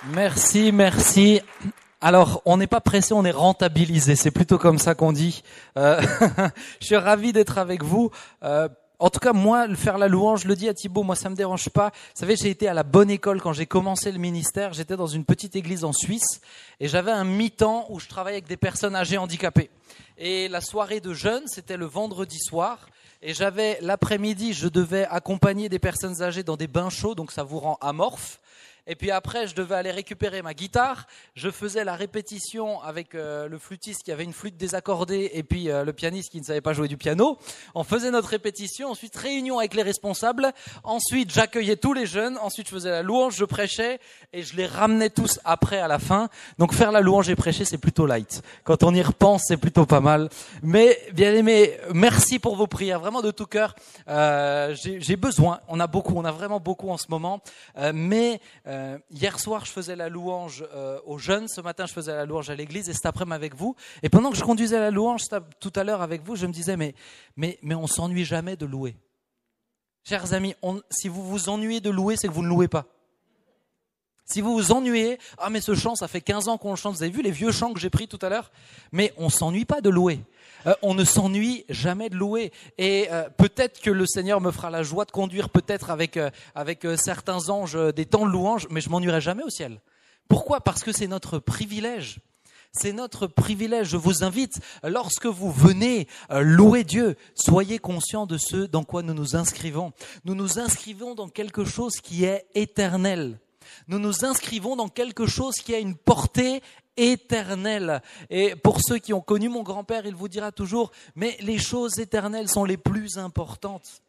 Merci, merci. Alors, on n'est pas pressé, on est rentabilisé. C'est plutôt comme ça qu'on dit. Je suis ravi d'être avec vous. En tout cas, moi, faire la louange, je le dis à Thibaut, moi, ça me dérange pas. Vous savez, j'ai été à la bonne école quand j'ai commencé le ministère. J'étais dans une petite église en Suisse et j'avais un mi-temps où je travaillais avec des personnes âgées handicapées. Et la soirée de jeûne, c'était le vendredi soir. Et j'avais l'après-midi, je devais accompagner des personnes âgées dans des bains chauds, donc ça vous rend amorphe. Et puis après, je devais aller récupérer ma guitare. Je faisais la répétition avec le flûtiste qui avait une flûte désaccordée et puis le pianiste qui ne savait pas jouer du piano. On faisait notre répétition, ensuite réunion avec les responsables. Ensuite, j'accueillais tous les jeunes. Ensuite, je faisais la louange, je prêchais et je les ramenais tous après à la fin. Donc faire la louange et prêcher, c'est plutôt light. Quand on y repense, c'est plutôt pas mal. Mais bien aimé, merci pour vos prières, vraiment de tout cœur. J'ai besoin, on a vraiment beaucoup en ce moment. Hier soir, je faisais la louange aux jeunes. Ce matin, je faisais la louange à l'église et cet après-midi avec vous. Et pendant que je conduisais la louange tout à l'heure avec vous, je me disais, mais on s'ennuie jamais de louer. Chers amis, si vous vous ennuyez de louer, c'est que vous ne louez pas. Si vous vous ennuyez, ah mais ce chant, ça fait 15 ans qu'on le chante. Vous avez vu les vieux chants que j'ai pris tout à l'heure? Mais on s'ennuie pas de louer. On ne s'ennuie jamais de louer. Et peut-être que le Seigneur me fera la joie de conduire peut-être avec certains anges des temps de louange, mais je m'ennuierai jamais au ciel. Pourquoi? Parce que c'est notre privilège. C'est notre privilège. Je vous invite, lorsque vous venez louer Dieu, soyez conscients de ce dans quoi nous nous inscrivons. Nous nous inscrivons dans quelque chose qui est éternel. Nous nous inscrivons dans quelque chose qui a une portée éternelle. Et pour ceux qui ont connu mon grand-père, il vous dira toujours, mais les choses éternelles sont les plus importantes.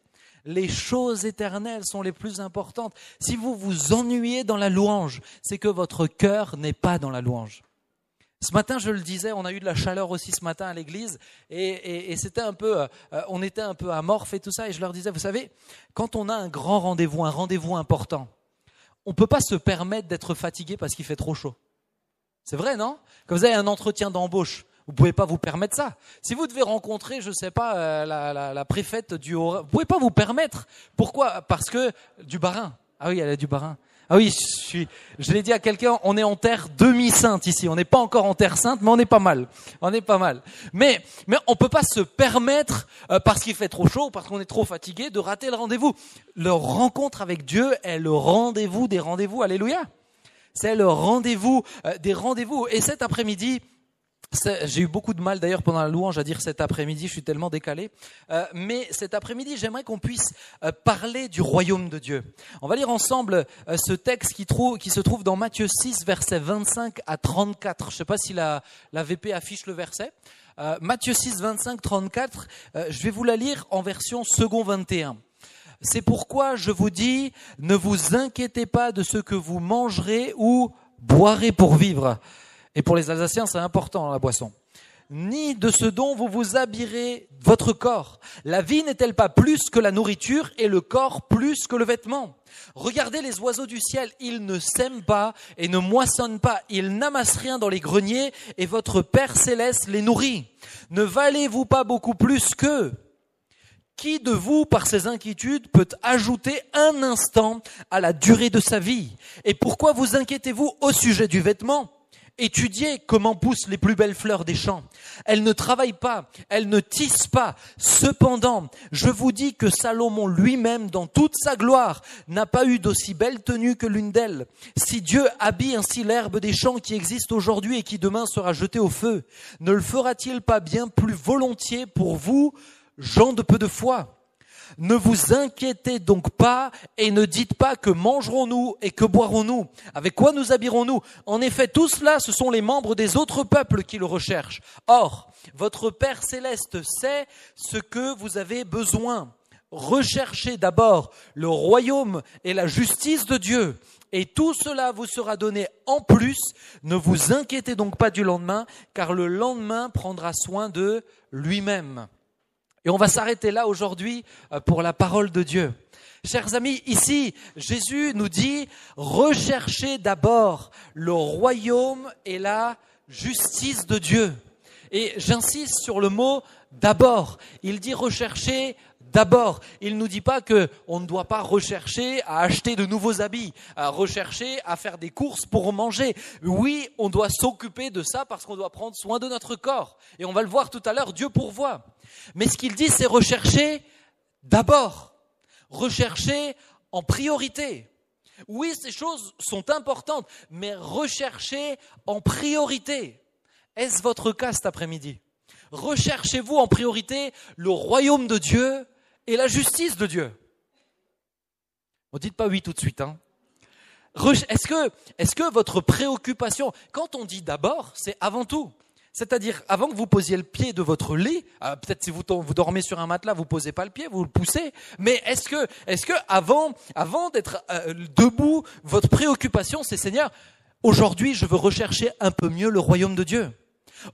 Les choses éternelles sont les plus importantes. Si vous vous ennuyez dans la louange, c'est que votre cœur n'est pas dans la louange. Ce matin, je le disais, on a eu de la chaleur aussi ce matin à l'église et c'était on était un peu amorphe et tout ça. Et je leur disais, vous savez, quand on a un grand rendez-vous, un rendez-vous important, on ne peut pas se permettre d'être fatigué parce qu'il fait trop chaud. C'est vrai, non? Quand vous avez un entretien d'embauche, vous ne pouvez pas vous permettre ça. Si vous devez rencontrer, je ne sais pas, la préfète du Haut-Rhin, vous ne pouvez pas vous permettre. Pourquoi? Parce que du Bas-Rhin. Ah oui, elle a du Bas-Rhin. Ah oui, je l'ai dit à quelqu'un, on est en terre demi-sainte ici. On n'est pas encore en terre sainte, mais on est pas mal. On est pas mal. Mais on peut pas se permettre, parce qu'il fait trop chaud, parce qu'on est trop fatigué, de rater le rendez-vous. Le rencontre avec Dieu est le rendez-vous des rendez-vous. Alléluia. C'est le rendez-vous des rendez-vous. Et cet après-midi, j'ai eu beaucoup de mal d'ailleurs pendant la louange à dire cet après-midi, je suis tellement décalé. Mais cet après-midi, j'aimerais qu'on puisse parler du royaume de Dieu. On va lire ensemble ce texte qui se trouve dans Matthieu 6, versets 25 à 34. Je ne sais pas si la VP affiche le verset. Matthieu 6, 25, 34. Je vais vous la lire en version second 21. C'est pourquoi je vous dis, ne vous inquiétez pas de ce que vous mangerez ou boirez pour vivre. Et pour les Alsaciens, c'est important, la boisson. Ni de ce dont vous vous habillerez votre corps. La vie n'est-elle pas plus que la nourriture et le corps plus que le vêtement? Regardez les oiseaux du ciel, ils ne sèment pas et ne moissonnent pas, ils n'amassent rien dans les greniers et votre Père céleste les nourrit. Ne valez-vous pas beaucoup plus qu'eux? Qui de vous, par ses inquiétudes, peut ajouter un instant à la durée de sa vie? Et pourquoi vous inquiétez-vous au sujet du vêtement? Étudiez comment poussent les plus belles fleurs des champs. Elles ne travaillent pas, elles ne tissent pas. Cependant, je vous dis que Salomon lui-même, dans toute sa gloire, n'a pas eu d'aussi belle tenue que l'une d'elles. Si Dieu habille ainsi l'herbe des champs qui existe aujourd'hui et qui demain sera jetée au feu, ne le fera-t-il pas bien plus volontiers pour vous, gens de peu de foi? Ne vous inquiétez donc pas et ne dites pas que mangerons-nous et que boirons-nous, avec quoi nous habillerons-nous. En effet, tout cela, ce sont les membres des autres peuples qui le recherchent. Or, votre Père céleste sait ce que vous avez besoin. Recherchez d'abord le royaume et la justice de Dieu, et tout cela vous sera donné en plus. Ne vous inquiétez donc pas du lendemain, car le lendemain prendra soin de lui-même. Et on va s'arrêter là aujourd'hui pour la parole de Dieu. Chers amis, ici, Jésus nous dit, recherchez d'abord le royaume et la justice de Dieu. Et j'insiste sur le mot d'abord. Il dit rechercher d'abord. Il ne nous dit pas qu'on ne doit pas rechercher à acheter de nouveaux habits, à rechercher à faire des courses pour manger. Oui, on doit s'occuper de ça parce qu'on doit prendre soin de notre corps. Et on va le voir tout à l'heure, Dieu pourvoit. Mais ce qu'il dit, c'est rechercher d'abord. Rechercher en priorité. Oui, ces choses sont importantes, mais recherchez en priorité. Est-ce votre cas cet après-midi? Recherchez-vous en priorité le royaume de Dieu et la justice de Dieu? Ne dites pas oui tout de suite. Est-ce que votre préoccupation, quand on dit d'abord, c'est avant tout? C'est-à-dire, avant que vous posiez le pied de votre lit, peut-être si vous dormez sur un matelas, vous posez pas le pied, vous le poussez. Mais est-ce que avant d'être debout, votre préoccupation, c'est Seigneur, aujourd'hui, je veux rechercher un peu mieux le royaume de Dieu.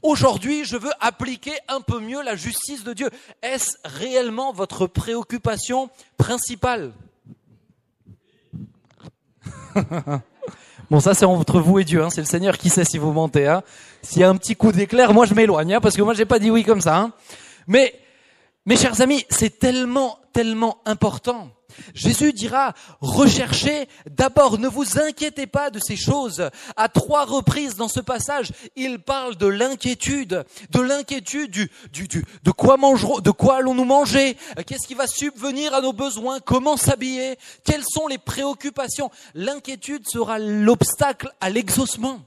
Aujourd'hui, je veux appliquer un peu mieux la justice de Dieu. Est-ce réellement votre préoccupation principale? Bon, ça c'est entre vous et Dieu, c'est le Seigneur qui sait si vous mentez. S'il y a un petit coup d'éclair, moi je m'éloigne, parce que moi j'ai pas dit oui comme ça. Mais, mes chers amis, c'est tellement important. Jésus dira, recherchez d'abord, ne vous inquiétez pas de ces choses. À 3 reprises dans ce passage, il parle de l'inquiétude de quoi allons-nous manger, qu'est-ce qui va subvenir à nos besoins, comment s'habiller, quelles sont les préoccupations. L'inquiétude sera l'obstacle à l'exaucement.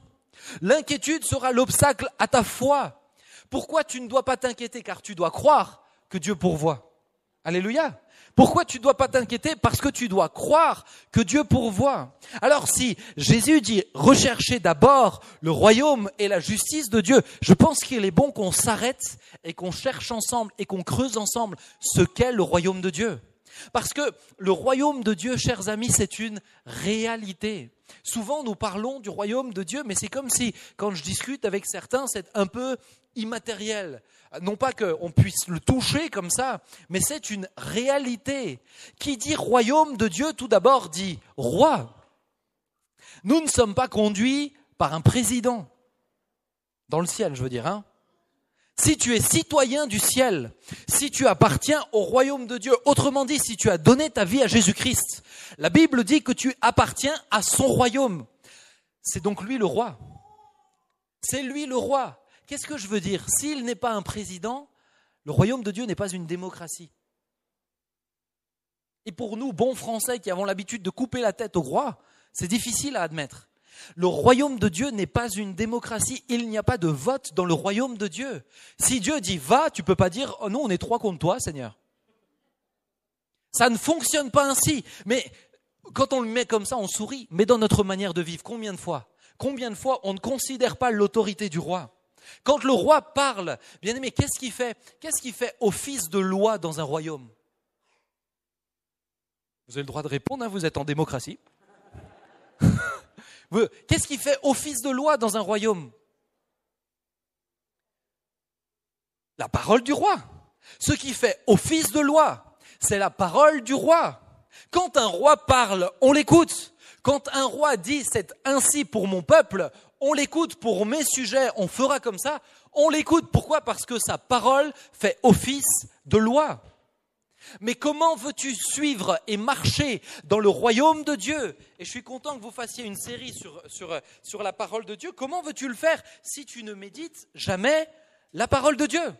L'inquiétude sera l'obstacle à ta foi. Pourquoi tu ne dois pas t'inquiéter? Car tu dois croire que Dieu pourvoit. Alléluia. Pourquoi tu ne dois pas t'inquiéter? Parce que tu dois croire que Dieu pourvoit. Alors si Jésus dit recherchez d'abord le royaume et la justice de Dieu, je pense qu'il est bon qu'on s'arrête et qu'on cherche ensemble et qu'on creuse ensemble ce qu'est le royaume de Dieu. Parce que le royaume de Dieu, chers amis, c'est une réalité. Souvent, nous parlons du royaume de Dieu, mais c'est comme si, quand je discute avec certains, c'est un peu immatériel. Non pas qu'on puisse le toucher comme ça, mais c'est une réalité. Qui dit royaume de Dieu, tout d'abord dit roi. Nous ne sommes pas conduits par un président. Dans le ciel, je veux dire, Si tu es citoyen du ciel, si tu appartiens au royaume de Dieu, autrement dit, si tu as donné ta vie à Jésus-Christ, la Bible dit que tu appartiens à son royaume. C'est donc lui le roi. C'est lui le roi. Qu'est-ce que je veux dire? S'il n'est pas un président, le royaume de Dieu n'est pas une démocratie. Et pour nous, bons Français qui avons l'habitude de couper la tête au roi, c'est difficile à admettre. Le royaume de Dieu n'est pas une démocratie, il n'y a pas de vote dans le royaume de Dieu. Si Dieu dit va, tu peux pas dire oh non, on est 3 contre toi, Seigneur. Ça ne fonctionne pas ainsi. Mais quand on le met comme ça, on sourit. Mais dans notre manière de vivre, combien de fois on ne considère pas l'autorité du roi? Quand le roi parle, bien aimé, qu'est-ce qu'il fait? Qu'est-ce qu'il fait office de loi dans un royaume? Vous avez le droit de répondre, vous êtes en démocratie. Qu'est-ce qui fait office de loi dans un royaume? La parole du roi. Ce qui fait office de loi, c'est la parole du roi. Quand un roi parle, on l'écoute. Quand un roi dit « c'est ainsi pour mon peuple », on l'écoute. Pour mes sujets, on fera comme ça. On l'écoute. Pourquoi? Parce que sa parole fait office de loi. Mais comment veux-tu suivre et marcher dans le royaume de Dieu? Et je suis content que vous fassiez une série sur la parole de Dieu. Comment veux-tu le faire si tu ne médites jamais la parole de Dieu?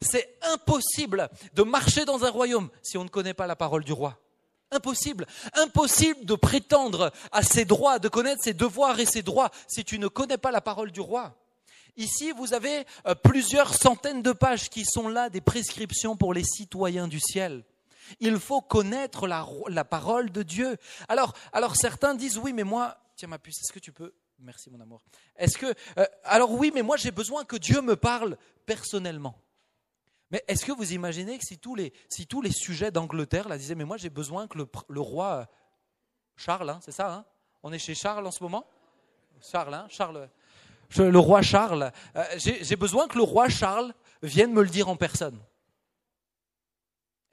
C'est impossible de marcher dans un royaume si on ne connaît pas la parole du roi. Impossible. Impossible de prétendre à ses droits, de connaître ses devoirs et ses droits si tu ne connais pas la parole du roi. Ici, vous avez plusieurs centaines de pages qui sont là, des prescriptions pour les citoyens du ciel. Il faut connaître la parole de Dieu. Alors certains disent, oui, mais moi, tiens ma puce, est-ce que tu peux, merci mon amour, alors oui, mais moi j'ai besoin que Dieu me parle personnellement. Mais est-ce que vous imaginez que si tous les sujets d'Angleterre là disaient, mais moi j'ai besoin que le roi Charles, c'est ça, on est chez Charles en ce moment, Charles. Le roi Charles, j'ai besoin que le roi Charles vienne me le dire en personne.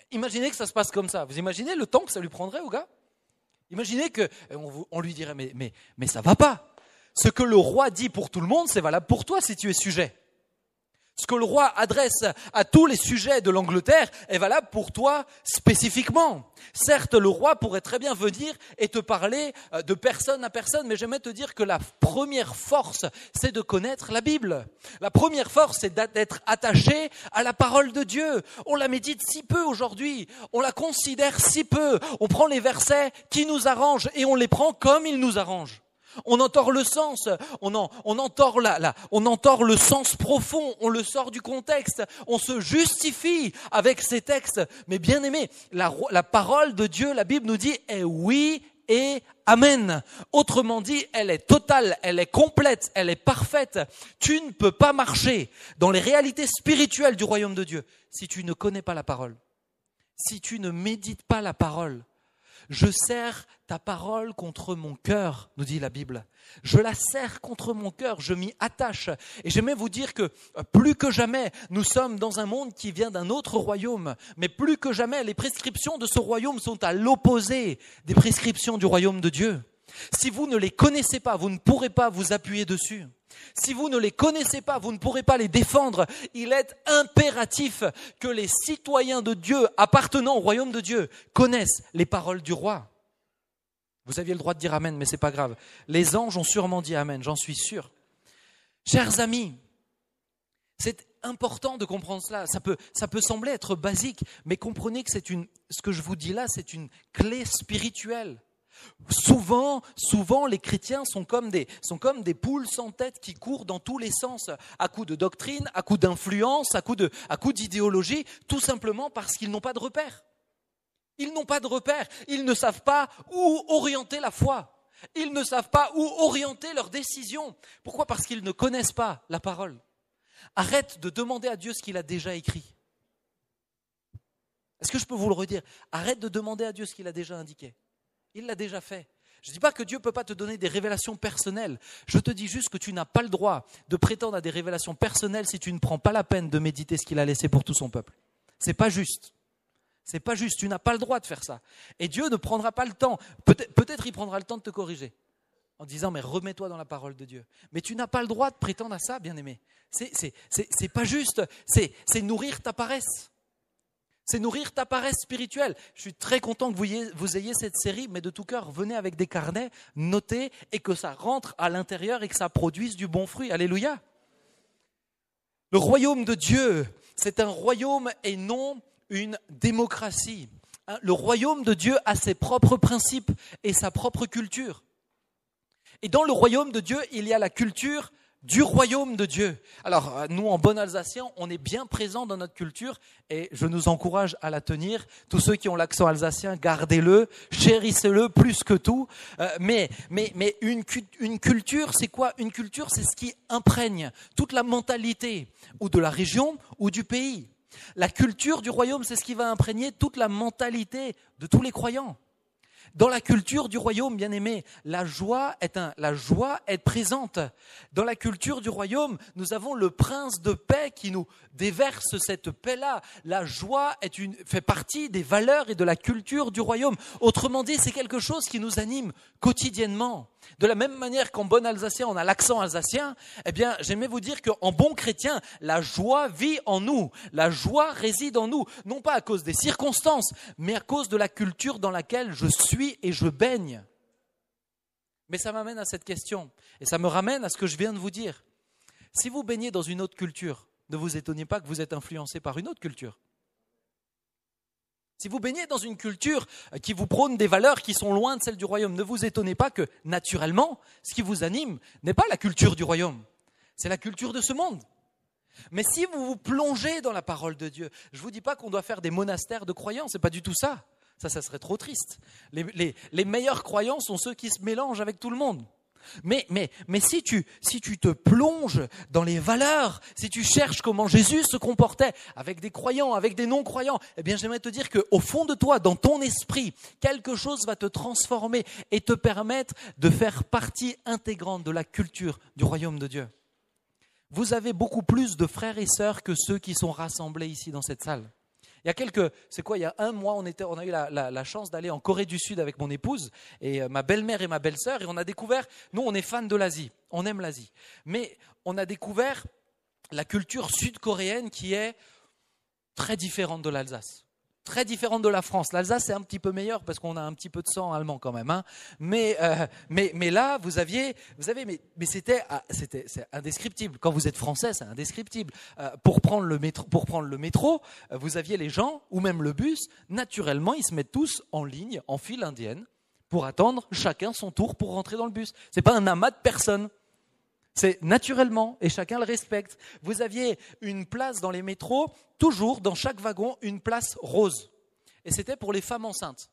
Imaginez que ça se passe comme ça. Vous imaginez le temps que ça lui prendrait au gars? Imaginez qu'on lui dirait, mais ça va pas. Ce que le roi dit pour tout le monde, c'est valable pour toi si tu es sujet. Ce que le roi adresse à tous les sujets de l'Angleterre est valable pour toi spécifiquement. Certes, le roi pourrait très bien venir et te parler de personne à personne, mais j'aimerais te dire que la première force, c'est de connaître la Bible. La première force, c'est d'être attaché à la parole de Dieu. On la médite si peu aujourd'hui, on la considère si peu. On prend les versets qui nous arrangent et on les prend comme ils nous arrangent. On entorre le sens, on entorre le sens profond, on le sort du contexte, on se justifie avec ces textes. Mais bien aimé, la parole de Dieu, la Bible nous dit, est oui et amen. Autrement dit, elle est totale, elle est complète, elle est parfaite. Tu ne peux pas marcher dans les réalités spirituelles du royaume de Dieu si tu ne connais pas la parole, si tu ne médites pas la parole. Je serre ta parole contre mon cœur, nous dit la Bible. Je la serre contre mon cœur, je m'y attache. Et j'aimerais vous dire que plus que jamais, nous sommes dans un monde qui vient d'un autre royaume. Mais plus que jamais, les prescriptions de ce royaume sont à l'opposé des prescriptions du royaume de Dieu. Si vous ne les connaissez pas, vous ne pourrez pas vous appuyer dessus. Si vous ne les connaissez pas, vous ne pourrez pas les défendre. Il est impératif que les citoyens de Dieu appartenant au royaume de Dieu connaissent les paroles du roi. Vous aviez le droit de dire amen, mais c'est pas grave. Les anges ont sûrement dit amen, j'en suis sûr. Chers amis, c'est important de comprendre cela. Ça peut sembler être basique, mais comprenez que ce que je vous dis là, c'est une clé spirituelle. Souvent, les chrétiens sont comme des poules sans tête qui courent dans tous les sens, à coup de doctrine, à coup d'influence, à coup d'idéologie, tout simplement parce qu'ils n'ont pas de repères. Ils n'ont pas de repères, ils ne savent pas où orienter la foi, ils ne savent pas où orienter leurs décisions. Pourquoi ? Parce qu'ils ne connaissent pas la parole. Arrête de demander à Dieu ce qu'il a déjà écrit. Est-ce que je peux vous le redire ? Arrête de demander à Dieu ce qu'il a déjà indiqué. Il l'a déjà fait. Je ne dis pas que Dieu ne peut pas te donner des révélations personnelles. Je te dis juste que tu n'as pas le droit de prétendre à des révélations personnelles si tu ne prends pas la peine de méditer ce qu'il a laissé pour tout son peuple. C'est pas juste. C'est pas juste. Tu n'as pas le droit de faire ça. Et Dieu ne prendra pas le temps. Peut-être il prendra le temps de te corriger en disant mais remets-toi dans la parole de Dieu. Mais tu n'as pas le droit de prétendre à ça, bien-aimé. C'est pas juste. C'est nourrir ta paresse. C'est nourrir ta paresse spirituelle. Je suis très content que vous ayez cette série, mais de tout cœur, venez avec des carnets, notez et que ça rentre à l'intérieur et que ça produise du bon fruit. Alléluia. Le royaume de Dieu, c'est un royaume et non une démocratie. Le royaume de Dieu a ses propres principes et sa propre culture. Et dans le royaume de Dieu, il y a la culture du royaume de Dieu. Alors, nous, en bon alsacien, on est bien présents dans notre culture et je nous encourage à la tenir. Tous ceux qui ont l'accent alsacien, gardez-le, chérissez-le plus que tout. Mais une culture, c'est quoi ? Une culture, c'est ce qui imprègne toute la mentalité ou de la région ou du pays. La culture du royaume, c'est ce qui va imprégner toute la mentalité de tous les croyants. Dans la culture du royaume, bien-aimé, la joie est présente. Dans la culture du royaume, nous avons le prince de paix qui nous déverse cette paix-là. La joie fait partie des valeurs et de la culture du royaume. Autrement dit, c'est quelque chose qui nous anime quotidiennement. De la même manière qu'en bon alsacien, on a l'accent alsacien, eh bien, j'aimais vous dire qu'en bon chrétien, la joie vit en nous. La joie réside en nous. Non pas à cause des circonstances, mais à cause de la culture dans laquelle je suis et je baigne. Mais ça m'amène à cette question. Et ça me ramène à ce que je viens de vous dire. Si vous baignez dans une autre culture, ne vous étonnez pas que vous êtes influencé par une autre culture. Si vous baignez dans une culture qui vous prône des valeurs qui sont loin de celles du royaume, ne vous étonnez pas que, naturellement, ce qui vous anime n'est pas la culture du royaume, c'est la culture de ce monde. Mais si vous vous plongez dans la parole de Dieu, je ne vous dis pas qu'on doit faire des monastères de croyants, ce n'est pas du tout ça. Ça serait trop triste. Les meilleurs croyants sont ceux qui se mélangent avec tout le monde. Mais si tu te plonges dans les valeurs, si tu cherches comment Jésus se comportait avec des croyants, avec des non-croyants, eh bien j'aimerais te dire qu'au fond de toi, dans ton esprit, quelque chose va te transformer et te permettre de faire partie intégrante de la culture du royaume de Dieu. Vous avez beaucoup plus de frères et sœurs que ceux qui sont rassemblés ici dans cette salle. Il y a un mois, on a eu la chance d'aller en Corée du Sud avec mon épouse et ma belle-mère et ma belle-sœur et on a découvert, nous on est fans de l'Asie, on aime l'Asie, mais on a découvert la culture sud-coréenne qui est très différente de l'Alsace. Très différente de la France. L'Alsace c'est un petit peu meilleur parce qu'on a un petit peu de sang allemand quand même. Hein. Mais là, c'est indescriptible. Quand vous êtes français, c'est indescriptible. Pour prendre le métro, vous aviez les gens ou même le bus. Naturellement, ils se mettent tous en ligne, en file indienne, pour attendre chacun son tour pour rentrer dans le bus. C'est pas un amas de personnes. C'est naturellement, et chacun le respecte. Vous aviez une place dans les métros, toujours dans chaque wagon, une place rose. Et c'était pour les femmes enceintes.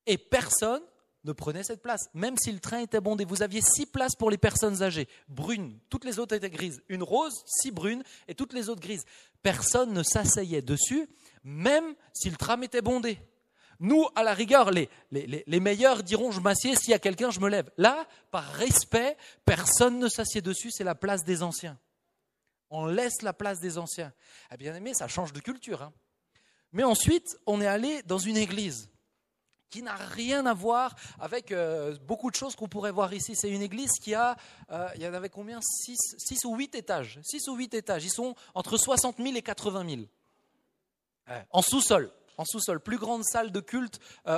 Et personne ne prenait cette place, même si le train était bondé. Vous aviez 6 places pour les personnes âgées, brunes. Toutes les autres étaient grises. Une rose, 6 brunes, et toutes les autres grises. Personne ne s'asseyait dessus, même si le tram était bondé. Nous, à la rigueur, les meilleurs diront « je m'assieds, s'il y a quelqu'un, je me lève ». Là, par respect, personne ne s'assied dessus, c'est la place des anciens. On laisse la place des anciens. Ah, bien aimé, ça change de culture. Hein. Mais ensuite, on est allé dans une église qui n'a rien à voir avec beaucoup de choses qu'on pourrait voir ici. C'est une église qui a, il y en avait combien 6 ou 8 étages. 6 ou 8 étages. Ils sont entre 60 000 et 80 000. En sous-sol. En sous-sol, plus grande salle de culte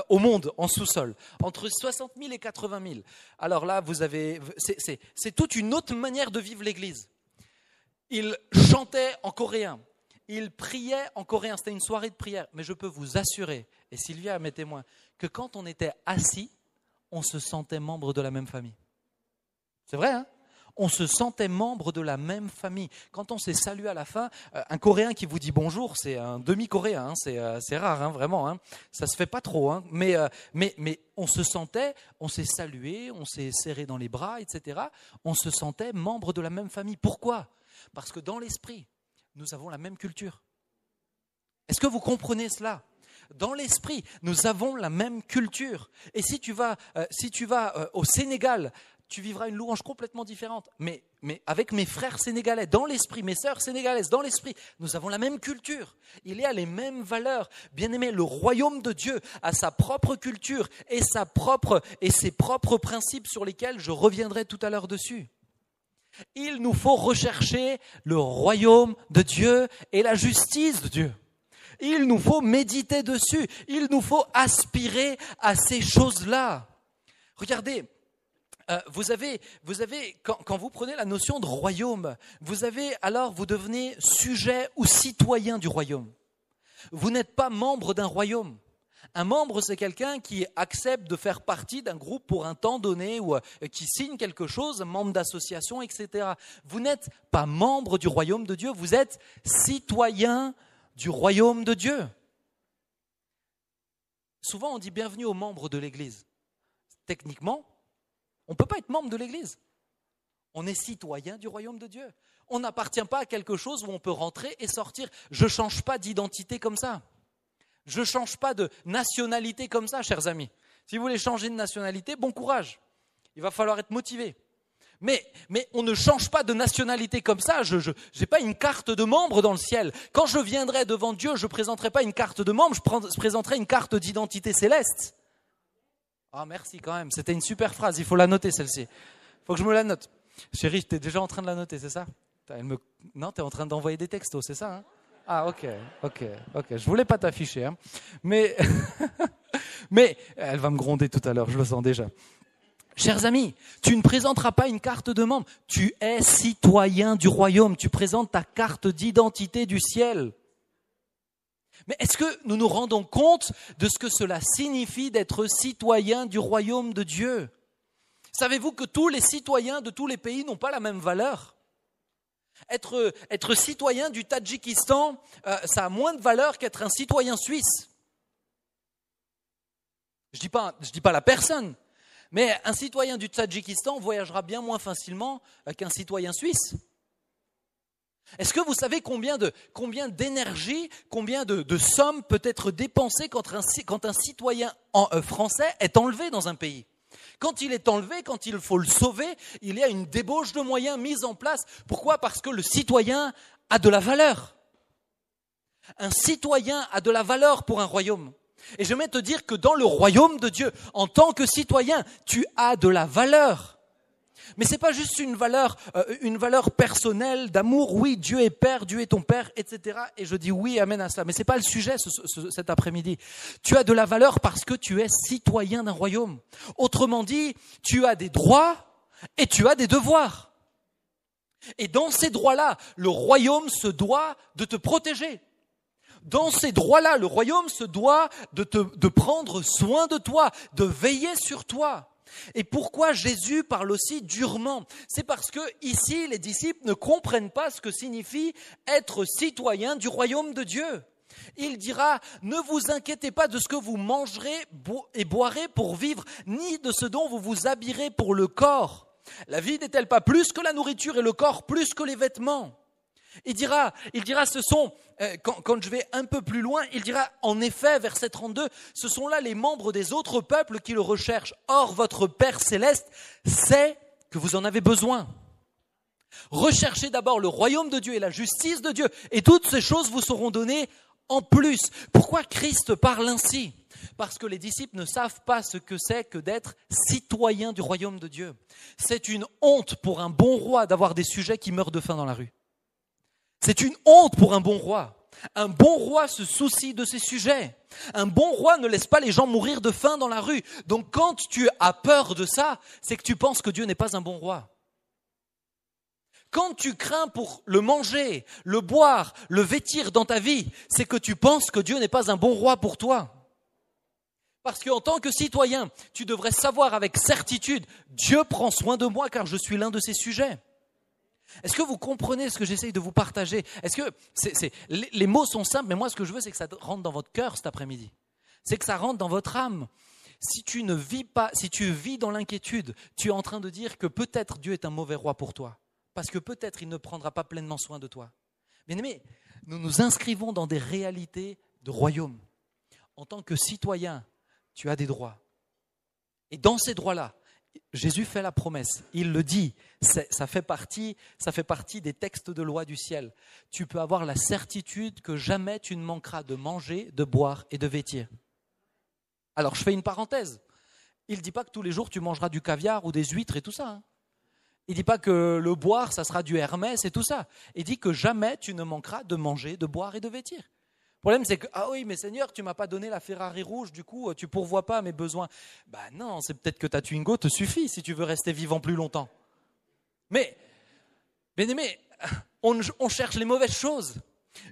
au monde, en sous-sol, entre 60 000 et 80 000. Alors là, c'est toute une autre manière de vivre l'église. Ils chantaient en coréen, ils priaient en coréen, c'était une soirée de prière. Mais je peux vous assurer, et Sylvia m'est témoin, que quand on était assis, on se sentait membre de la même famille. C'est vrai, hein ? On se sentait membre de la même famille. Quand on s'est salué à la fin, un Coréen qui vous dit bonjour, c'est un demi-Coréen, hein, c'est rare, hein, vraiment. Hein, ça se fait pas trop. Hein, mais on se sentait, on s'est salué, on s'est serré dans les bras, etc. On se sentait membre de la même famille. Pourquoi ? Parce que dans l'esprit, nous avons la même culture. Est-ce que vous comprenez cela ? Dans l'esprit, nous avons la même culture. Et si tu vas au Sénégal, tu vivras une louange complètement différente. Mais avec mes frères sénégalais, dans l'esprit, mes sœurs sénégalaises, dans l'esprit, nous avons la même culture. Il y a les mêmes valeurs. Bien aimé, le royaume de Dieu a sa propre culture et ses propres principes sur lesquels je reviendrai tout à l'heure dessus. Il nous faut rechercher le royaume de Dieu et la justice de Dieu. Il nous faut méditer dessus. Il nous faut aspirer à ces choses-là. Regardez. Vous avez quand vous prenez la notion de royaume, vous devenez sujet ou citoyen du royaume. Vous n'êtes pas membre d'un royaume. Un membre, c'est quelqu'un qui accepte de faire partie d'un groupe pour un temps donné ou qui signe quelque chose, membre d'association, etc. Vous n'êtes pas membre du royaume de Dieu, vous êtes citoyen du royaume de Dieu. Souvent, on dit bienvenue aux membres de l'Église. Techniquement, on ne peut pas être membre de l'Église. On est citoyen du royaume de Dieu. On n'appartient pas à quelque chose où on peut rentrer et sortir. Je ne change pas d'identité comme ça. Je ne change pas de nationalité comme ça, chers amis. Si vous voulez changer de nationalité, bon courage. Il va falloir être motivé. Mais on ne change pas de nationalité comme ça. Je n'ai pas une carte de membre dans le ciel. Quand je viendrai devant Dieu, je ne présenterai pas une carte de membre, je présenterai une carte d'identité céleste. Ah, merci quand même, c'était une super phrase, il faut la noter celle-ci. Il faut que je me la note. Chérie, tu es déjà en train de la noter, c'est ça ? Non, tu es en train d'envoyer des textos, c'est ça ? Hein ? Ah, ok, je voulais pas t'afficher. Hein. Mais elle va me gronder tout à l'heure, je le sens déjà. Chers amis, tu ne présenteras pas une carte de membre, tu es citoyen du royaume, tu présentes ta carte d'identité du ciel. Mais est-ce que nous nous rendons compte de ce que cela signifie d'être citoyen du royaume de Dieu ? Savez-vous que tous les citoyens de tous les pays n'ont pas la même valeur ? Être citoyen du Tadjikistan, ça a moins de valeur qu'être un citoyen suisse. Je dis pas la personne, mais un citoyen du Tadjikistan voyagera bien moins facilement qu'un citoyen suisse. Est-ce que vous savez combien d'énergie, combien de sommes peut être dépensée quand un citoyen français est enlevé dans un pays ? Quand il est enlevé, quand il faut le sauver, il y a une débauche de moyens mise en place. Pourquoi ? Parce que le citoyen a de la valeur. Un citoyen a de la valeur pour un royaume. Et j'aimerais te dire que dans le royaume de Dieu, en tant que citoyen, tu as de la valeur. Mais c'est pas juste une valeur personnelle d'amour. Oui, Dieu est Père, Dieu est ton Père, etc. Et je dis oui, amen à cela. Mais c'est pas le sujet cet après-midi. Tu as de la valeur parce que tu es citoyen d'un royaume. Autrement dit, tu as des droits et tu as des devoirs. Et dans ces droits-là, le royaume se doit de te protéger. Dans ces droits-là, le royaume se doit de prendre soin de toi, de veiller sur toi. Et pourquoi Jésus parle aussi durement? C'est parce que ici, les disciples ne comprennent pas ce que signifie être citoyen du royaume de Dieu. Il dira, ne vous inquiétez pas de ce que vous mangerez et boirez pour vivre, ni de ce dont vous vous habillerez pour le corps. La vie n'est-elle pas plus que la nourriture et le corps plus que les vêtements? Il dira, quand je vais un peu plus loin, il dira, en effet, verset 32, ce sont là les membres des autres peuples qui le recherchent. Or, votre Père céleste sait que vous en avez besoin. Recherchez d'abord le royaume de Dieu et la justice de Dieu, et toutes ces choses vous seront données en plus. Pourquoi Christ parle ainsi? Parce que les disciples ne savent pas ce que c'est que d'être citoyen du royaume de Dieu. C'est une honte pour un bon roi d'avoir des sujets qui meurent de faim dans la rue. C'est une honte pour un bon roi. Un bon roi se soucie de ses sujets. Un bon roi ne laisse pas les gens mourir de faim dans la rue. Donc quand tu as peur de ça, c'est que tu penses que Dieu n'est pas un bon roi. Quand tu crains pour le manger, le boire, le vêtir dans ta vie, c'est que tu penses que Dieu n'est pas un bon roi pour toi. Parce qu'en tant que citoyen, tu devrais savoir avec certitude, Dieu prend soin de moi car je suis l'un de ses sujets. Est-ce que vous comprenez ce que j'essaye de vous partager? Est-ce que les mots sont simples, mais moi ce que je veux c'est que ça rentre dans votre cœur cet après-midi. C'est que ça rentre dans votre âme. Si tu ne vis pas, si tu vis dans l'inquiétude, tu es en train de dire que peut-être Dieu est un mauvais roi pour toi. Parce que peut-être il ne prendra pas pleinement soin de toi. Bien-aimés, nous nous inscrivons dans des réalités de royaume. En tant que citoyen, tu as des droits. Et dans ces droits-là, Jésus fait la promesse, il le dit, ça fait partie des textes de loi du ciel. Tu peux avoir la certitude que jamais tu ne manqueras de manger, de boire et de vêtir. Alors je fais une parenthèse, il ne dit pas que tous les jours tu mangeras du caviar ou des huîtres et tout ça. Il ne dit pas que le boire ça sera du Hermès et tout ça. Il dit que jamais tu ne manqueras de manger, de boire et de vêtir. Le problème, c'est que, ah oui, mais Seigneur, tu ne m'as pas donné la Ferrari rouge, du coup, tu ne pourvois pas à mes besoins. Ben non, c'est peut-être que ta Twingo te suffit si tu veux rester vivant plus longtemps. Mais, bien-aimé, on cherche les mauvaises choses.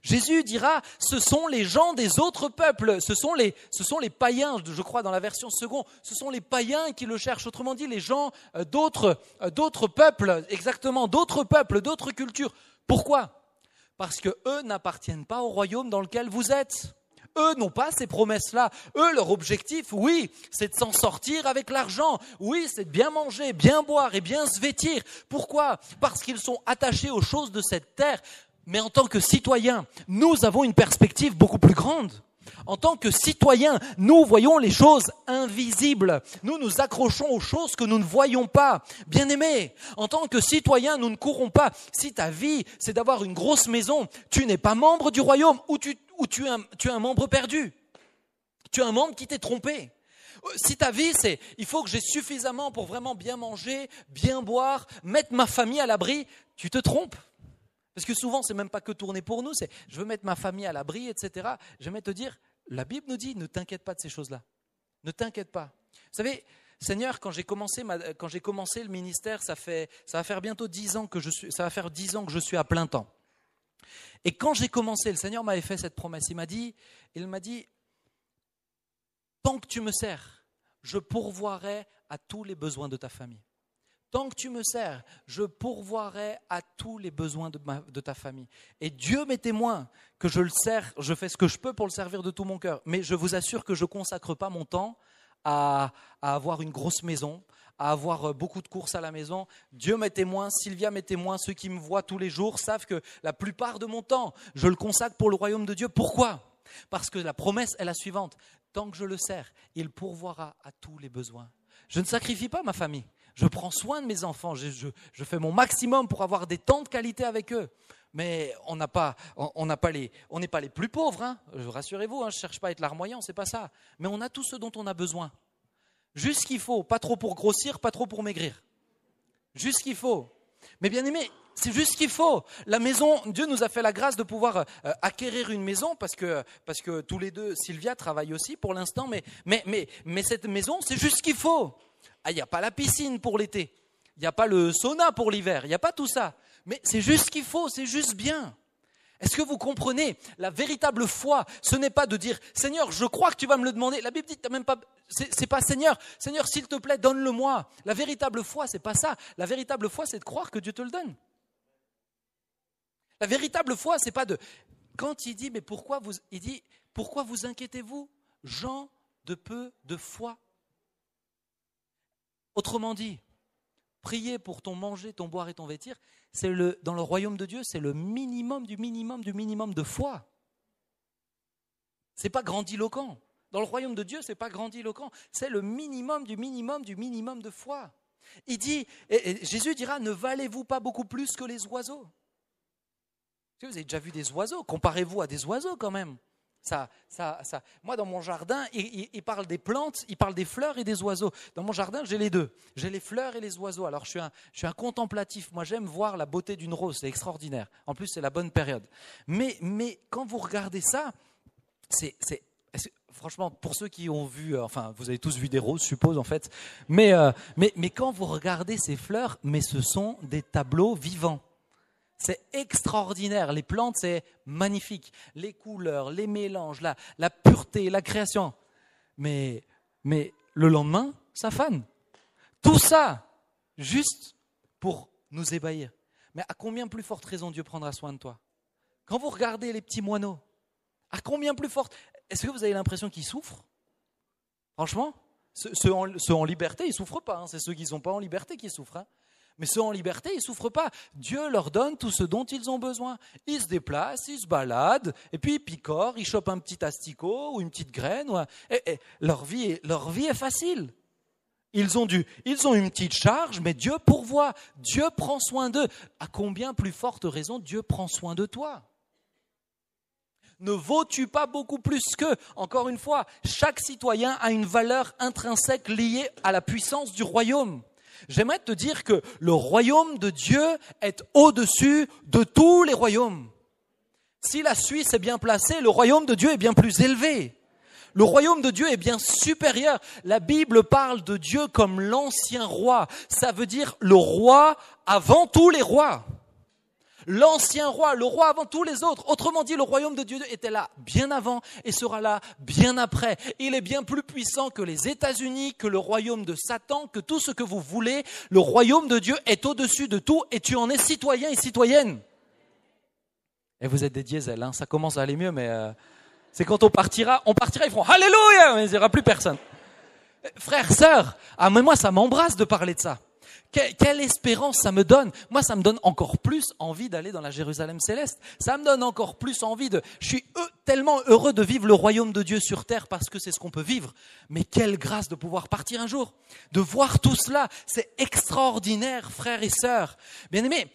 Jésus dira, ce sont les gens des autres peuples, ce sont les païens, je crois dans la version seconde, ce sont les païens qui le cherchent. Autrement dit, les gens d'autres peuples, exactement, d'autres peuples, d'autres cultures. Pourquoi ? Parce qu'eux n'appartiennent pas au royaume dans lequel vous êtes. Eux n'ont pas ces promesses-là. Eux, leur objectif, oui, c'est de s'en sortir avec l'argent. Oui, c'est de bien manger, bien boire et bien se vêtir. Pourquoi ? Parce qu'ils sont attachés aux choses de cette terre. Mais en tant que citoyens, nous avons une perspective beaucoup plus grande. En tant que citoyens, nous voyons les choses invisibles. Nous nous accrochons aux choses que nous ne voyons pas. Bien-aimés, en tant que citoyens, nous ne courons pas. Si ta vie, c'est d'avoir une grosse maison, tu n'es pas membre du royaume ou tu es un membre perdu. Tu es un membre qui t'est trompé. Si ta vie, c'est il faut que j'ai suffisamment pour vraiment bien manger, bien boire, mettre ma famille à l'abri, tu te trompes. Parce que souvent, c'est même pas que tourner pour nous, c'est je veux mettre ma famille à l'abri, etc. J'aimerais te dire, la Bible nous dit, ne t'inquiète pas de ces choses-là. Ne t'inquiète pas. Vous savez, Seigneur, quand j'ai commencé le ministère, ça va faire bientôt 10 ans que je suis à plein temps. Et quand j'ai commencé, le Seigneur m'avait fait cette promesse. Il m'a dit, tant que tu me sers, je pourvoirai à tous les besoins de ta famille. Tant que tu me sers, je pourvoirai à tous les besoins de ta famille. Et Dieu m'est témoin que je le sers, je fais ce que je peux pour le servir de tout mon cœur. Mais je vous assure que je ne consacre pas mon temps à avoir une grosse maison, à avoir beaucoup de courses à la maison. Dieu m'est témoin, Sylvia m'est témoin, ceux qui me voient tous les jours savent que la plupart de mon temps, je le consacre pour le royaume de Dieu. Pourquoi ? Parce que la promesse est la suivante. Tant que je le sers, il pourvoira à tous les besoins. Je ne sacrifie pas ma famille. Je prends soin de mes enfants, je fais mon maximum pour avoir des temps de qualité avec eux. Mais on n'est pas les plus pauvres, hein. Rassurez-vous, hein, je ne cherche pas à être larmoyant, c'est pas ça. Mais on a tout ce dont on a besoin. Juste ce qu'il faut, pas trop pour grossir, pas trop pour maigrir. Juste ce qu'il faut. Mais bien aimé, c'est juste ce qu'il faut. La maison, Dieu nous a fait la grâce de pouvoir acquérir une maison parce que tous les deux, Sylvia travaille aussi pour l'instant, mais cette maison, c'est juste ce qu'il faut. Ah, il n'y a pas la piscine pour l'été, il n'y a pas le sauna pour l'hiver, il n'y a pas tout ça. Mais c'est juste ce qu'il faut, c'est juste bien. Est-ce que vous comprenez? La véritable foi, ce n'est pas de dire « Seigneur, je crois que tu vas me le demander ». La Bible dit t'as même pas, c'est pas « Seigneur, s'il te plaît, donne-le-moi ». La véritable foi, c'est pas ça. La véritable foi, c'est de croire que Dieu te le donne. La véritable foi, c'est pas de… Quand il dit « Mais pourquoi vous inquiétez-vous, gens de peu de foi ?» Autrement dit, prier pour ton manger, ton boire et ton vêtir, dans le royaume de Dieu, c'est le minimum du minimum du minimum de foi. C'est pas grandiloquent. Dans le royaume de Dieu, c'est pas grandiloquent. C'est le minimum du minimum du minimum de foi. Il dit, et Jésus dira, ne valez-vous pas beaucoup plus que les oiseaux? Vous avez déjà vu des oiseaux? Comparez-vous à des oiseaux quand même. Moi, dans mon jardin, il parle des plantes, il parle des fleurs et des oiseaux. Dans mon jardin, j'ai les deux. J'ai les fleurs et les oiseaux. Alors, je suis un contemplatif. Moi, j'aime voir la beauté d'une rose. C'est extraordinaire. En plus, c'est la bonne période. Mais quand vous regardez ça, franchement, pour ceux qui ont vu, enfin, vous avez tous vu des roses, je suppose, en fait. Mais quand vous regardez ces fleurs, mais ce sont des tableaux vivants. C'est extraordinaire, les plantes c'est magnifique, les couleurs, les mélanges, la pureté, la création. Mais le lendemain, ça fane. Tout ça, juste pour nous ébahir. Mais à combien plus forte raison Dieu prendra soin de toi? Quand vous regardez les petits moineaux, à combien plus forte? Est-ce que vous avez l'impression qu'ils souffrent? Franchement, ceux en liberté, ils ne souffrent pas. Hein. C'est ceux qui ne sont pas en liberté qui souffrent. Hein. Mais ceux en liberté, ils ne souffrent pas. Dieu leur donne tout ce dont ils ont besoin. Ils se déplacent, ils se baladent, et puis ils picorent, ils chopent un petit asticot ou une petite graine. Et leur vie est facile. Ils ont une petite charge, mais Dieu pourvoit. Dieu prend soin d'eux. À combien plus forte raison Dieu prend soin de toi? Ne vaux-tu pas beaucoup plus qu'eux? Encore une fois, chaque citoyen a une valeur intrinsèque liée à la puissance du royaume. J'aimerais te dire que le royaume de Dieu est au-dessus de tous les royaumes. Si la Suisse est bien placée, le royaume de Dieu est bien plus élevé. Le royaume de Dieu est bien supérieur. La Bible parle de Dieu comme l'ancien roi. Ça veut dire le roi avant tous les rois. L'ancien roi, le roi avant tous les autres. Autrement dit, le royaume de Dieu était là bien avant et sera là bien après. Il est bien plus puissant que les États-Unis, que le royaume de Satan, que tout ce que vous voulez. Le royaume de Dieu est au-dessus de tout et tu en es citoyen et citoyenne. Et vous êtes des diesels, hein. Ça commence à aller mieux, mais c'est quand on partira, ils feront Alléluia, mais il n'y aura plus personne. Frères, sœurs, mais moi ça m'embrasse de parler de ça. Quelle espérance ça me donne. Moi, ça me donne encore plus envie d'aller dans la Jérusalem céleste. Ça me donne encore plus envie je suis tellement heureux de vivre le royaume de Dieu sur terre parce que c'est ce qu'on peut vivre. Mais quelle grâce de pouvoir partir un jour. De voir tout cela. C'est extraordinaire, frères et sœurs. Bien-aimés,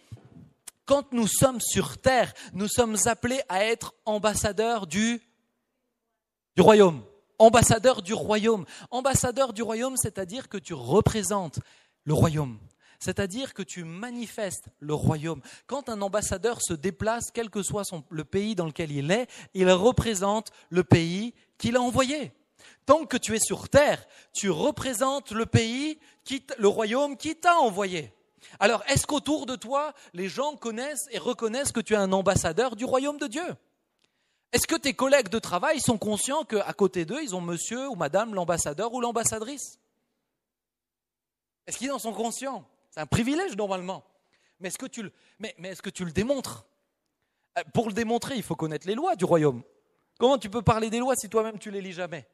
quand nous sommes sur terre, nous sommes appelés à être ambassadeurs du royaume. Ambassadeur du royaume. Ambassadeur du royaume, c'est-à-dire que tu représentes le royaume. C'est-à-dire que tu manifestes le royaume. Quand un ambassadeur se déplace, quel que soit le pays dans lequel il est, il représente le pays qu'il a envoyé. Tant que tu es sur terre, tu représentes le pays, le royaume qui t'a envoyé. Alors, est-ce qu'autour de toi, les gens connaissent et reconnaissent que tu es un ambassadeur du royaume de Dieu? Est-ce que tes collègues de travail sont conscients qu'à côté d'eux, ils ont monsieur ou madame l'ambassadeur ou l'ambassadrice? Est-ce qu'ils en sont conscients? C'est un privilège normalement. Mais est-ce que tu le démontres? Pour le démontrer, il faut connaître les lois du royaume. Comment tu peux parler des lois si toi-même tu les lis jamais?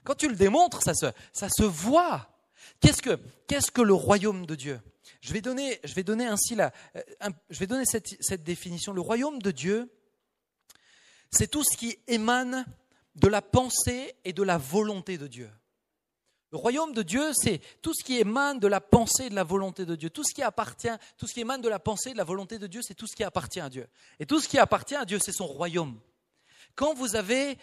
Quand tu le démontres, ça se voit. Qu'est-ce que le royaume de Dieu? Je vais donner cette définition. Le royaume de Dieu, c'est tout ce qui émane de la pensée et de la volonté de Dieu. Le royaume de Dieu, c'est tout ce qui émane de la pensée et de la volonté de Dieu. Tout ce qui émane de la pensée et de la volonté de Dieu, c'est tout ce qui appartient à Dieu. Et tout ce qui appartient à Dieu, c'est son royaume. Quand vous avez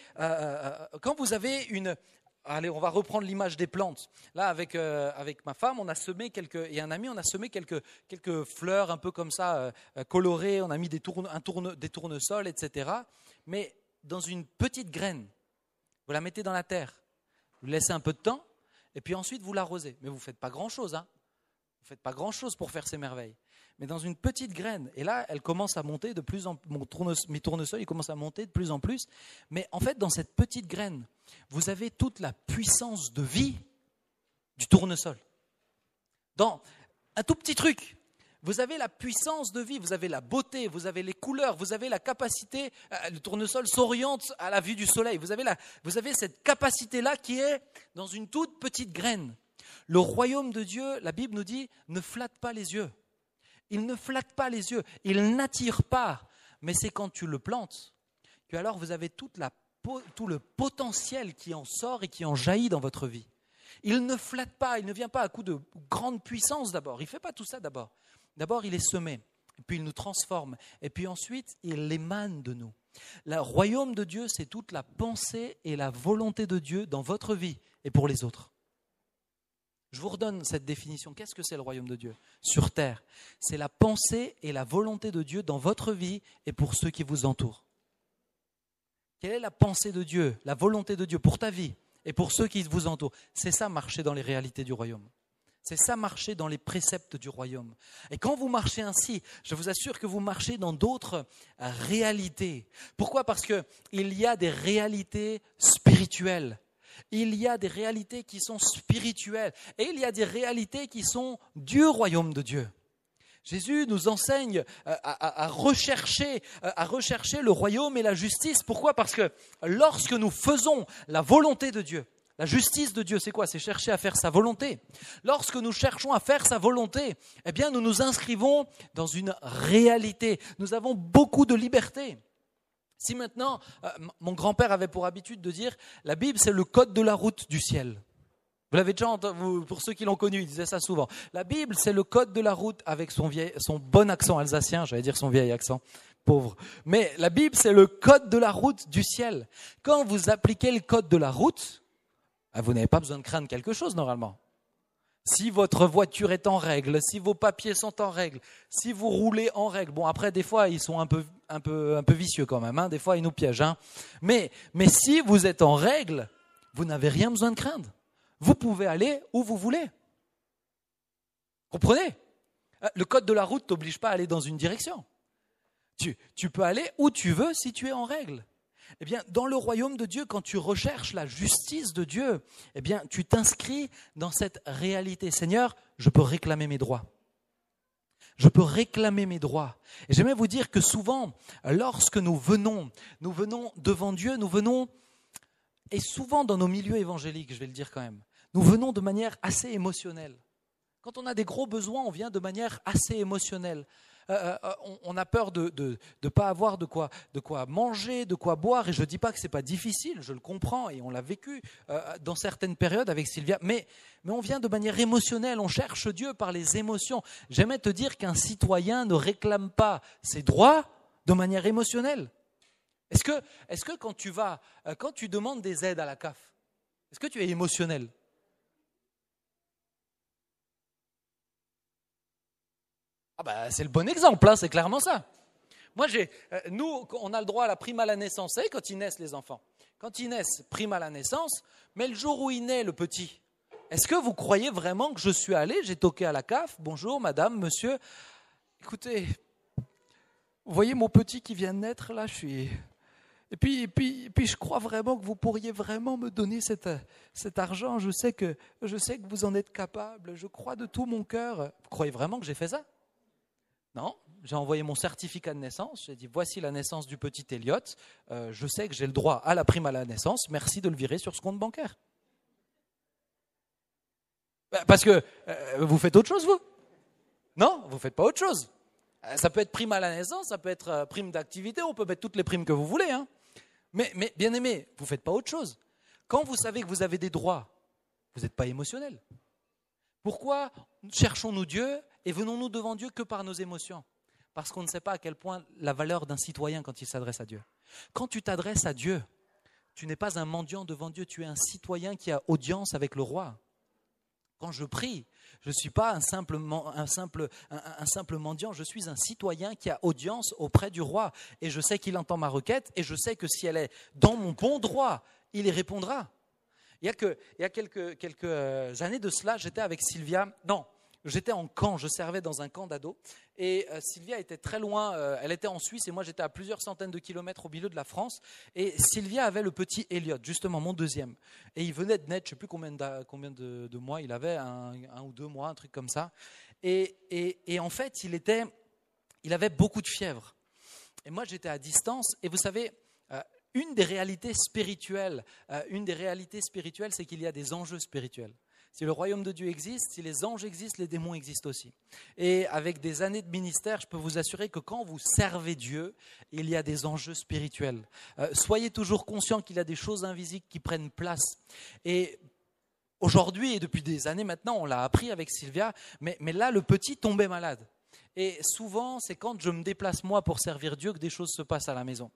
allez, on va reprendre l'image des plantes. Là, avec ma femme, on a semé et un ami, on a semé quelques fleurs un peu comme ça, colorées. On a mis des tournesols, etc. Mais dans une petite graine, vous la mettez dans la terre, vous laissez un peu de temps, et puis ensuite vous l'arrosez. Mais vous ne faites pas grand-chose, hein. Vous ne faites pas grand-chose pour faire ces merveilles. Mais dans une petite graine, et là, elle commence à monter de plus en plus, mes tournesols, ils commencent à monter de plus en plus. Mais en fait, dans cette petite graine, vous avez toute la puissance de vie du tournesol. Dans un tout petit truc, vous avez la puissance de vie, vous avez la beauté, vous avez les couleurs, vous avez la capacité, le tournesol s'oriente à la vue du soleil. Vous avez cette capacité-là qui est dans une toute petite graine. Le royaume de Dieu, la Bible nous dit, ne flatte pas les yeux. Il ne flatte pas les yeux, il n'attire pas. Mais c'est quand tu le plantes que alors vous avez tout le potentiel qui en sort et qui en jaillit dans votre vie. Il ne flatte pas, il ne vient pas à coup de grande puissance d'abord. Il ne fait pas tout ça d'abord. D'abord, il est semé, et puis il nous transforme, et puis ensuite, il émane de nous. Le royaume de Dieu, c'est toute la pensée et la volonté de Dieu dans votre vie et pour les autres. Je vous redonne cette définition. Qu'est-ce que c'est le royaume de Dieu sur terre? C'est la pensée et la volonté de Dieu dans votre vie et pour ceux qui vous entourent. Quelle est la pensée de Dieu, la volonté de Dieu pour ta vie et pour ceux qui vous entourent? C'est ça, marcher dans les réalités du royaume. C'est ça, marcher dans les préceptes du royaume. Et quand vous marchez ainsi, je vous assure que vous marchez dans d'autres réalités. Pourquoi ? Parce qu'il y a des réalités spirituelles. Il y a des réalités qui sont spirituelles et il y a des réalités qui sont du royaume de Dieu. Jésus nous enseigne à rechercher le royaume et la justice. Pourquoi ? Parce que lorsque nous faisons la volonté de Dieu, la justice de Dieu, c'est quoi ? C'est chercher à faire sa volonté. Lorsque nous cherchons à faire sa volonté, eh bien, nous nous inscrivons dans une réalité. Nous avons beaucoup de liberté. Si maintenant, mon grand-père avait pour habitude de dire, la Bible, c'est le code de la route du ciel. Vous l'avez déjà entendu, pour ceux qui l'ont connu, il disait ça souvent. La Bible, c'est le code de la route avec son bon accent alsacien, j'allais dire son vieil accent, pauvre. Mais la Bible, c'est le code de la route du ciel. Quand vous appliquez le code de la route, vous n'avez pas besoin de craindre quelque chose normalement. Si votre voiture est en règle, si vos papiers sont en règle, si vous roulez en règle. Bon, après, des fois, ils sont un peu vicieux quand même. Hein, des fois, ils nous piègent. Hein. Mais si vous êtes en règle, vous n'avez rien besoin de craindre. Vous pouvez aller où vous voulez. Comprenez ? Le code de la route ne t'oblige pas à aller dans une direction. Tu peux aller où tu veux si tu es en règle. Eh bien, dans le royaume de Dieu, quand tu recherches la justice de Dieu, eh bien, tu t'inscris dans cette réalité. Seigneur, je peux réclamer mes droits. Je peux réclamer mes droits. Et j'aimerais vous dire que souvent, lorsque nous venons devant Dieu, nous venons, et souvent dans nos milieux évangéliques, je vais le dire quand même, nous venons de manière assez émotionnelle. Quand on a des gros besoins, on vient de manière assez émotionnelle. On a peur de ne pas avoir de quoi manger, de quoi boire. Et je ne dis pas que ce n'est pas difficile, je le comprends et on l'a vécu dans certaines périodes avec Sylvia. Mais on vient de manière émotionnelle, on cherche Dieu par les émotions. J'aimerais te dire qu'un citoyen ne réclame pas ses droits de manière émotionnelle. Est-ce que quand tu demandes des aides à la CAF, est-ce que tu es émotionnel ? C'est le bon exemple, hein, c'est clairement ça. Moi, nous, on a le droit à la prime à la naissance, c'est quand ils naissent les enfants. Quand ils naissent, prime à la naissance, mais le jour où il naît, le petit, est-ce que vous croyez vraiment que je suis allé, j'ai toqué à la CAF, bonjour madame, monsieur, écoutez, vous voyez mon petit qui vient de naître, là, je suis... Et puis, je crois vraiment que vous pourriez vraiment me donner cet argent, je sais que vous en êtes capable, je crois de tout mon cœur. Vous croyez vraiment que j'ai fait ça ? Non, j'ai envoyé mon certificat de naissance, j'ai dit voici la naissance du petit Elliot, je sais que j'ai le droit à la prime à la naissance, merci de le virer sur ce compte bancaire. Parce que vous faites autre chose, vous ? Non, vous ne faites pas autre chose. Ça peut être prime à la naissance, ça peut être prime d'activité, on peut mettre toutes les primes que vous voulez. Hein. Mais bien aimé, vous ne faites pas autre chose. Quand vous savez que vous avez des droits, vous n'êtes pas émotionnel. Pourquoi cherchons-nous Dieu et venons-nous devant Dieu que par nos émotions ? Parce qu'on ne sait pas à quel point la valeur d'un citoyen quand il s'adresse à Dieu. Quand tu t'adresses à Dieu, Tu n'es pas un mendiant devant Dieu, tu es un citoyen qui a audience avec le roi. Quand je prie, je ne suis pas un simple mendiant, je suis un citoyen qui a audience auprès du roi. Et je sais qu'il entend ma requête et je sais que si elle est dans mon bon droit, il y répondra. Il y a quelques années de cela, j'étais avec Sylvia. Non, j'étais en camp, je servais dans un camp d'ados. Et Sylvia était très loin, elle était en Suisse et moi j'étais à plusieurs centaines de kilomètres au milieu de la France. Et Sylvia avait le petit Elliot, justement mon deuxième. Et il venait de naître, je ne sais plus combien de mois il avait, un ou 2 mois, un truc comme ça. Et en fait, il avait beaucoup de fièvre. Et moi j'étais à distance et vous savez, une des réalités spirituelles, c'est qu'il y a des enjeux spirituels. Si le royaume de Dieu existe, si les anges existent, les démons existent aussi. Et avec des années de ministère, je peux vous assurer que quand vous servez Dieu, il y a des enjeux spirituels. Soyez toujours conscients qu'il y a des choses invisibles qui prennent place. Et aujourd'hui, et depuis des années maintenant, on l'a appris avec Sylvia, mais là, le petit tombait malade. Et souvent, c'est quand je me déplace moi pour servir Dieu que des choses se passent à la maison.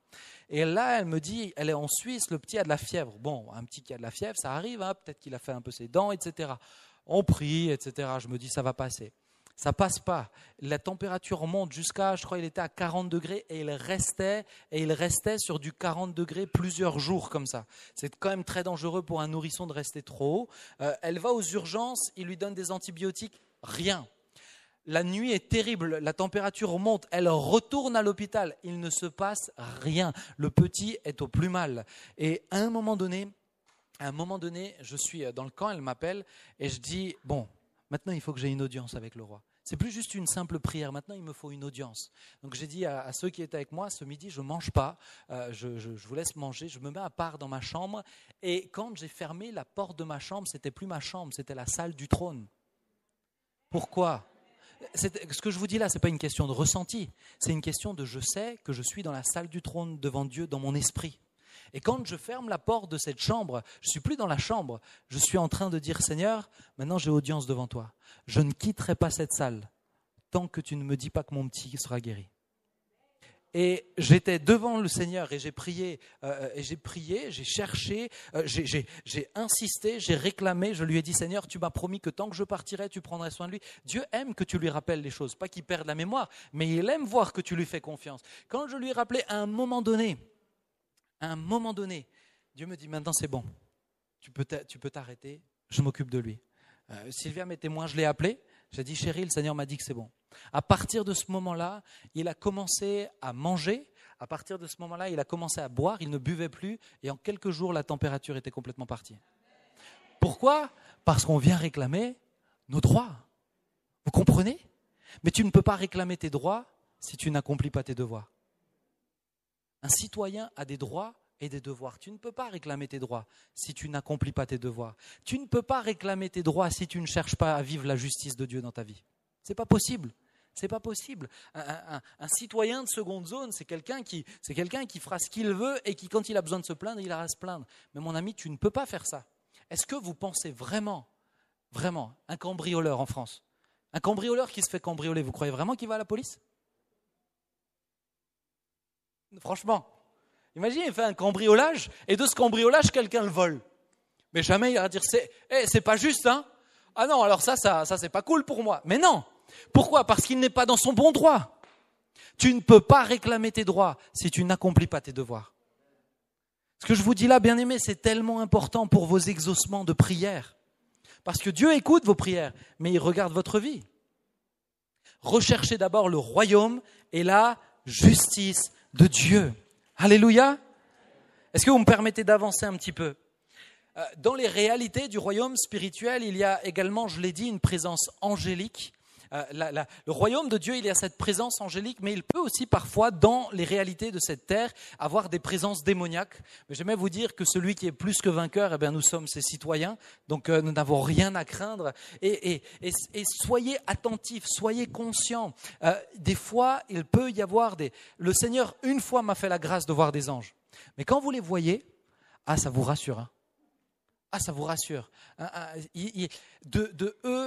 Et là, elle me dit, elle est en Suisse, le petit a de la fièvre. Bon, un petit qui a de la fièvre, ça arrive, hein, peut-être qu'il a fait un peu ses dents, etc. On prie, etc. Je me dis, ça va passer. Ça passe pas. La température monte jusqu'à, je crois, il était à 40 degrés et il restait sur du 40 degrés plusieurs jours comme ça. C'est quand même très dangereux pour un nourrisson de rester trop haut. Elle va aux urgences, il lui donne des antibiotiques, rien. La nuit est terrible, la température monte, elle retourne à l'hôpital, il ne se passe rien. Le petit est au plus mal. Et à un moment donné, je suis dans le camp, elle m'appelle et je dis, bon, maintenant il faut que j'ai une audience avec le roi. C'est plus juste une simple prière, maintenant il me faut une audience. Donc j'ai dit à ceux qui étaient avec moi, ce midi je ne mange pas, je vous laisse manger, je me mets à part dans ma chambre. Et quand j'ai fermé la porte de ma chambre, c'était plus ma chambre, c'était la salle du trône. Pourquoi ? Ce que je vous dis là, ce n'est pas une question de ressenti, c'est une question de je sais que je suis dans la salle du trône devant Dieu dans mon esprit. Et quand je ferme la porte de cette chambre, je ne suis plus dans la chambre, je suis en train de dire Seigneur, maintenant j'ai audience devant toi. Je ne quitterai pas cette salle tant que tu ne me dis pas que mon petit sera guéri. Et j'étais devant le Seigneur et j'ai prié, j'ai cherché, j'ai insisté, j'ai réclamé. Je lui ai dit, Seigneur, tu m'as promis que tant que je partirai, tu prendrais soin de lui. Dieu aime que tu lui rappelles les choses, pas qu'il perde la mémoire, mais il aime voir que tu lui fais confiance. Quand je lui ai rappelé à un moment donné, Dieu me dit, maintenant c'est bon, tu peux t'arrêter, je m'occupe de lui. Sylvia, mes témoins, je l'ai appelé. J'ai dit, chérie, le Seigneur m'a dit que c'est bon. À partir de ce moment-là, il a commencé à manger. À partir de ce moment-là, il a commencé à boire. Il ne buvait plus. Et en quelques jours, la température était complètement partie. Pourquoi ? Parce qu'on vient réclamer nos droits. Vous comprenez ? Mais tu ne peux pas réclamer tes droits si tu n'accomplis pas tes devoirs. Un citoyen a des droits et des devoirs. Tu ne peux pas réclamer tes droits si tu n'accomplis pas tes devoirs. Tu ne peux pas réclamer tes droits si tu ne cherches pas à vivre la justice de Dieu dans ta vie. C'est pas possible. C'est pas possible. Un citoyen de seconde zone, c'est quelqu'un qui fera ce qu'il veut et qui, quand il a besoin de se plaindre, il ira se plaindre. Mais mon ami, tu ne peux pas faire ça. Est-ce que vous pensez vraiment, un cambrioleur en France, un cambrioleur qui se fait cambrioler, vous croyez vraiment qu'il va à la police ? Franchement. Imagine, il fait un cambriolage et de ce cambriolage, quelqu'un le vole. Mais jamais il va dire, c'est pas juste, hein ? Ah non, alors ça c'est pas cool pour moi. Mais non. Pourquoi ? Parce qu'il n'est pas dans son bon droit. Tu ne peux pas réclamer tes droits si tu n'accomplis pas tes devoirs. Ce que je vous dis là, bien aimé, c'est tellement important pour vos exaucements de prière. Parce que Dieu écoute vos prières, mais il regarde votre vie. Recherchez d'abord le royaume et la justice de Dieu. Alléluia. Est-ce que vous me permettez d'avancer un petit peu ? Dans les réalités du royaume spirituel, il y a également, je l'ai dit, une présence angélique. Le royaume de Dieu, il y a cette présence angélique, mais il peut aussi parfois, dans les réalités de cette terre, avoir des présences démoniaques. Mais j'aimerais vous dire que celui qui est plus que vainqueur, eh bien, nous sommes ses citoyens, donc nous n'avons rien à craindre. Et soyez attentifs, soyez conscients. Des fois, il peut y avoir Le Seigneur, une fois, m'a fait la grâce de voir des anges. Mais quand vous les voyez, ça vous rassure, hein. Ça vous rassure.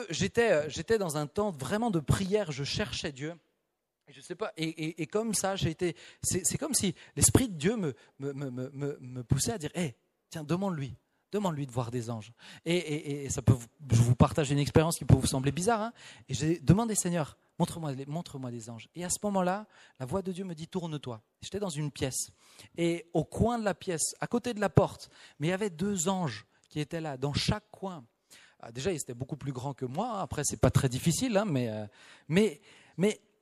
J'étais dans un temps vraiment de prière, je cherchais Dieu. Je sais pas, et comme ça, c'est comme si l'Esprit de Dieu me poussait à dire, hey, tiens, demande-lui de voir des anges. Et ça peut, je vous partage une expérience qui peut vous sembler bizarre, hein, et j'ai demandé, Seigneur, montre-moi des anges. Et à ce moment-là, la voix de Dieu me dit, tourne-toi. J'étais dans une pièce, et au coin de la pièce, à côté de la porte, mais il y avait 2 anges qui étaient là, dans chaque coin. Déjà, ils étaient beaucoup plus grands que moi, hein. Après, c'est pas très difficile, hein, mais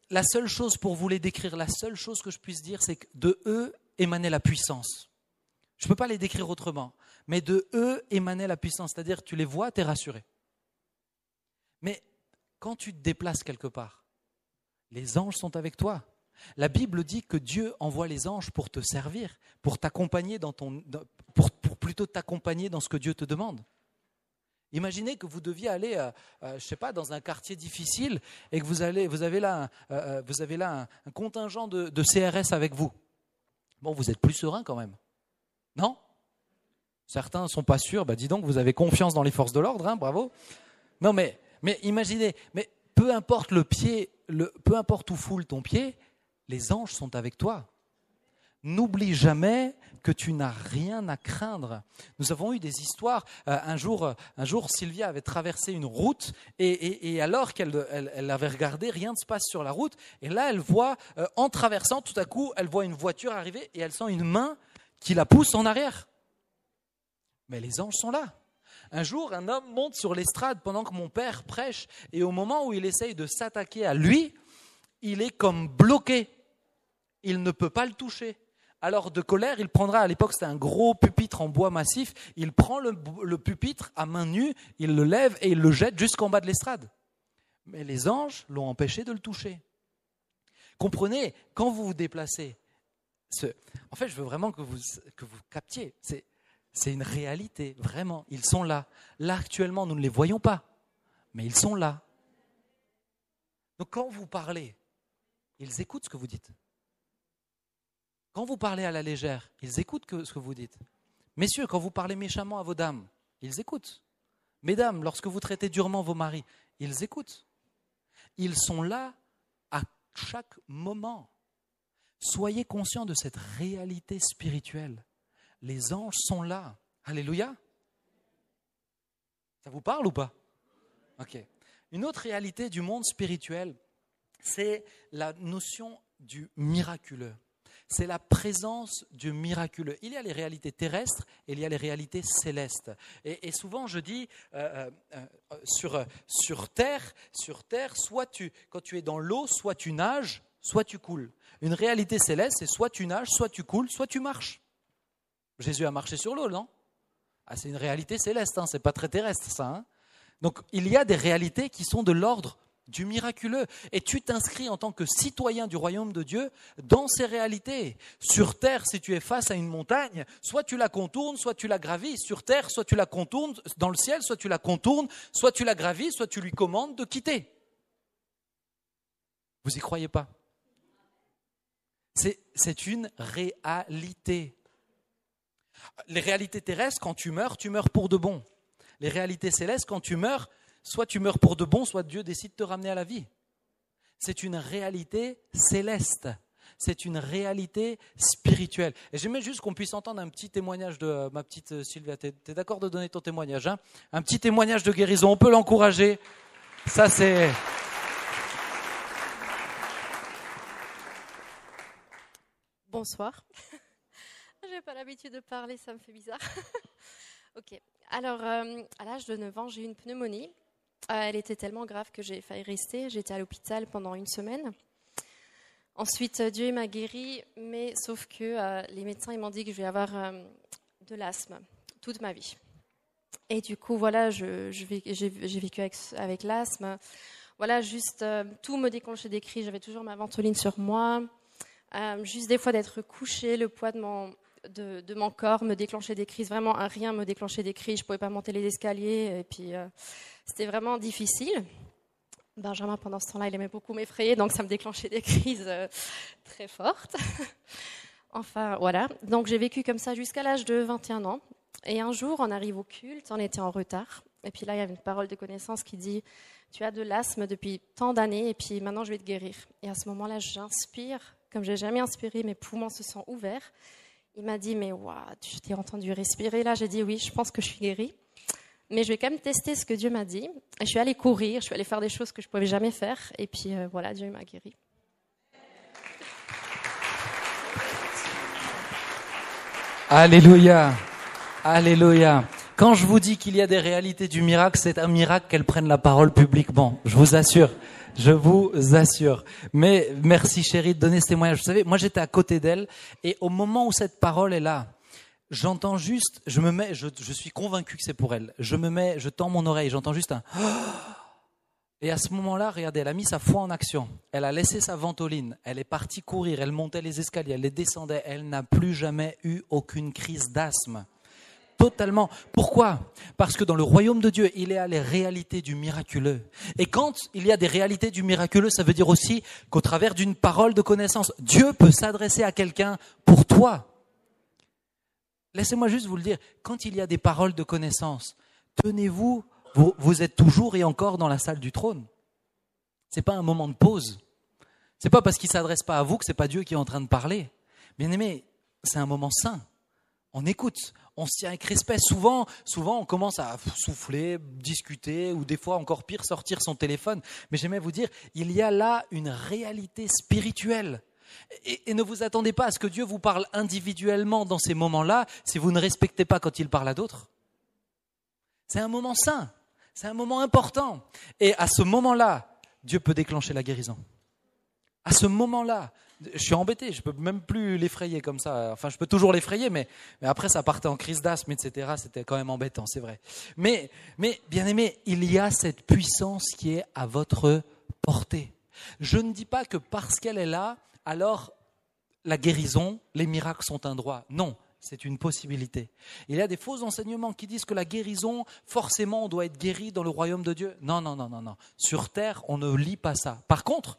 la seule chose, pour vous les décrire, la seule chose que je puisse dire, c'est que de eux émanait la puissance. Je ne peux pas les décrire autrement, mais de eux émanait la puissance, c'est-à-dire tu les vois, tu es rassuré. Mais quand tu te déplaces quelque part, les anges sont avec toi. La Bible dit que Dieu envoie les anges pour te servir, pour t'accompagner pour plutôt t'accompagner dans ce que Dieu te demande. Imaginez que vous deviez aller, je sais pas, dans un quartier difficile et que vous avez là un contingent de CRS avec vous. Bon, vous êtes plus serein quand même, non? Certains ne sont pas sûrs. Dis donc, vous avez confiance dans les forces de l'ordre, hein, bravo. Non, mais imaginez, mais peu importe peu importe où foule ton pied, les anges sont avec toi. N'oublie jamais que tu n'as rien à craindre. Nous avons eu des histoires. Un jour, Sylvia avait traversé une route et alors qu'elle avait regardé, rien ne se passe sur la route. Et là, elle voit, en traversant, tout à coup, elle voit une voiture arriver et elle sent une main qui la pousse en arrière. Mais les anges sont là. Un jour, un homme monte sur l'estrade pendant que mon père prêche et au moment où il essaye de s'attaquer à lui, il est comme bloqué. Il ne peut pas le toucher. Alors de colère, il prendra, à l'époque c'était un gros pupitre en bois massif, il prend le pupitre à main nue, il le lève et il le jette jusqu'en bas de l'estrade. Mais les anges l'ont empêché de le toucher. Comprenez, quand vous vous déplacez, en fait je veux vraiment que vous captiez, c'est une réalité, vraiment, ils sont là. Là actuellement nous ne les voyons pas, mais ils sont là. Donc quand vous parlez, ils écoutent ce que vous dites. Quand vous parlez à la légère, ils écoutent ce que vous dites. Messieurs, quand vous parlez méchamment à vos dames, ils écoutent. Mesdames, lorsque vous traitez durement vos maris, ils écoutent. Ils sont là à chaque moment. Soyez conscients de cette réalité spirituelle. Les anges sont là. Alléluia. Ça vous parle ou pas? Ok. Une autre réalité du monde spirituel, c'est la notion du miraculeux. C'est la présence du miraculeux. Il y a les réalités terrestres et il y a les réalités célestes. Et souvent, je dis, sur terre, soit quand tu es dans l'eau, soit tu nages, soit tu coules. Une réalité céleste, c'est soit tu nages, soit tu coules, soit tu marches. Jésus a marché sur l'eau, non? C'est une réalité céleste, hein, c'est pas très terrestre, ça. Hein. Donc, il y a des réalités qui sont de l'ordre du miraculeux. Et tu t'inscris en tant que citoyen du royaume de Dieu dans ces réalités. Sur terre, si tu es face à une montagne, soit tu la contournes, soit tu la gravis. Sur terre, soit tu la contournes, dans le ciel, soit tu la contournes, soit tu la gravis, soit tu lui commandes de quitter. Vous n'y croyez pas? C'est une réalité. Les réalités terrestres, quand tu meurs pour de bon. Les réalités célestes, quand tu meurs, soit tu meurs pour de bon, soit Dieu décide de te ramener à la vie. C'est une réalité céleste. C'est une réalité spirituelle. Et j'aimerais juste qu'on puisse entendre un petit témoignage de ma petite Sylvia. Tu es d'accord de donner ton témoignage, hein? Un petit témoignage de guérison. On peut l'encourager. Ça, c'est... Bonsoir. Je n'ai pas l'habitude de parler, ça me fait bizarre. Ok. Alors, à l'âge de 9 ans, j'ai eu une pneumonie. Elle était tellement grave que j'ai failli rester. J'étais à l'hôpital pendant 1 semaine. Ensuite, Dieu m'a guérie, mais sauf que les médecins ils m'ont dit que je vais avoir de l'asthme toute ma vie. Et du coup, voilà, j'ai vécu avec l'asthme. Voilà, juste tout me déclenchait des crises. J'avais toujours ma ventoline sur moi. Juste des fois d'être couchée, le poids de mon corps me déclenchait des crises. Vraiment, rien me déclenchait des crises. Je ne pouvais pas monter les escaliers. Et puis, c'était vraiment difficile. Benjamin, pendant ce temps-là, il aimait beaucoup m'effrayer, donc ça me déclenchait des crises très fortes. Enfin, voilà. Donc, j'ai vécu comme ça jusqu'à l'âge de 21 ans. Et un jour, on arrive au culte, on était en retard. Et puis là, il y avait une parole de connaissance qui dit tu as de l'asthme depuis tant d'années et puis maintenant je vais te guérir. Et à ce moment-là, j'inspire, comme je n'ai jamais inspiré, mes poumons se sont ouverts. Il m'a dit, mais waouh, je t'ai entendu respirer là. J'ai dit, oui, je pense que je suis guérie. Mais je vais quand même tester ce que Dieu m'a dit. Et je suis allée courir, je suis allée faire des choses que je ne pouvais jamais faire. Et puis voilà, Dieu m'a guérie. Alléluia, alléluia. Quand je vous dis qu'il y a des réalités du miracle, c'est un miracle qu'elles prennent la parole publiquement. Je vous assure. Je vous assure. Mais merci chérie de donner ce témoignage. Vous savez, moi j'étais à côté d'elle et au moment où cette parole est là, j'entends juste, je suis convaincu que c'est pour elle. Je tends mon oreille, j'entends juste un et à ce moment-là, regardez, elle a mis sa foi en action. Elle a laissé sa ventoline. Elle est partie courir. Elle montait les escaliers. Elle les descendait. Elle n'a plus jamais eu aucune crise d'asthme. Totalement. Pourquoi ? Parce que dans le royaume de Dieu, il y a les réalités du miraculeux. Et quand il y a des réalités du miraculeux, ça veut dire aussi qu'au travers d'une parole de connaissance, Dieu peut s'adresser à quelqu'un pour toi. Laissez-moi juste vous le dire. Quand il y a des paroles de connaissance, tenez-vous. Vous êtes toujours et encore dans la salle du trône. C'est pas un moment de pause. C'est pas parce qu'il s'adresse pas à vous que c'est pas Dieu qui est en train de parler. Bien aimé, c'est un moment saint. On écoute, on se tient avec respect. Souvent, on commence à souffler, discuter, ou des fois encore pire, sortir son téléphone. Mais j'aimerais vous dire, il y a là une réalité spirituelle. Et ne vous attendez pas à ce que Dieu vous parle individuellement dans ces moments-là, si vous ne respectez pas quand il parle à d'autres. C'est un moment saint. C'est un moment important. Et à ce moment-là, Dieu peut déclencher la guérison. À ce moment-là, je suis embêté, je ne peux même plus l'effrayer comme ça. Enfin, je peux toujours l'effrayer, mais après, ça partait en crise d'asthme, etc. C'était quand même embêtant, c'est vrai. Mais bien aimé, il y a cette puissance qui est à votre portée. Je ne dis pas que parce qu'elle est là, alors la guérison, les miracles sont un droit. Non. C'est une possibilité. Il y a des faux enseignements qui disent que la guérison, forcément, on doit être guéri dans le royaume de Dieu. Non. Sur terre, on ne lit pas ça. Par contre,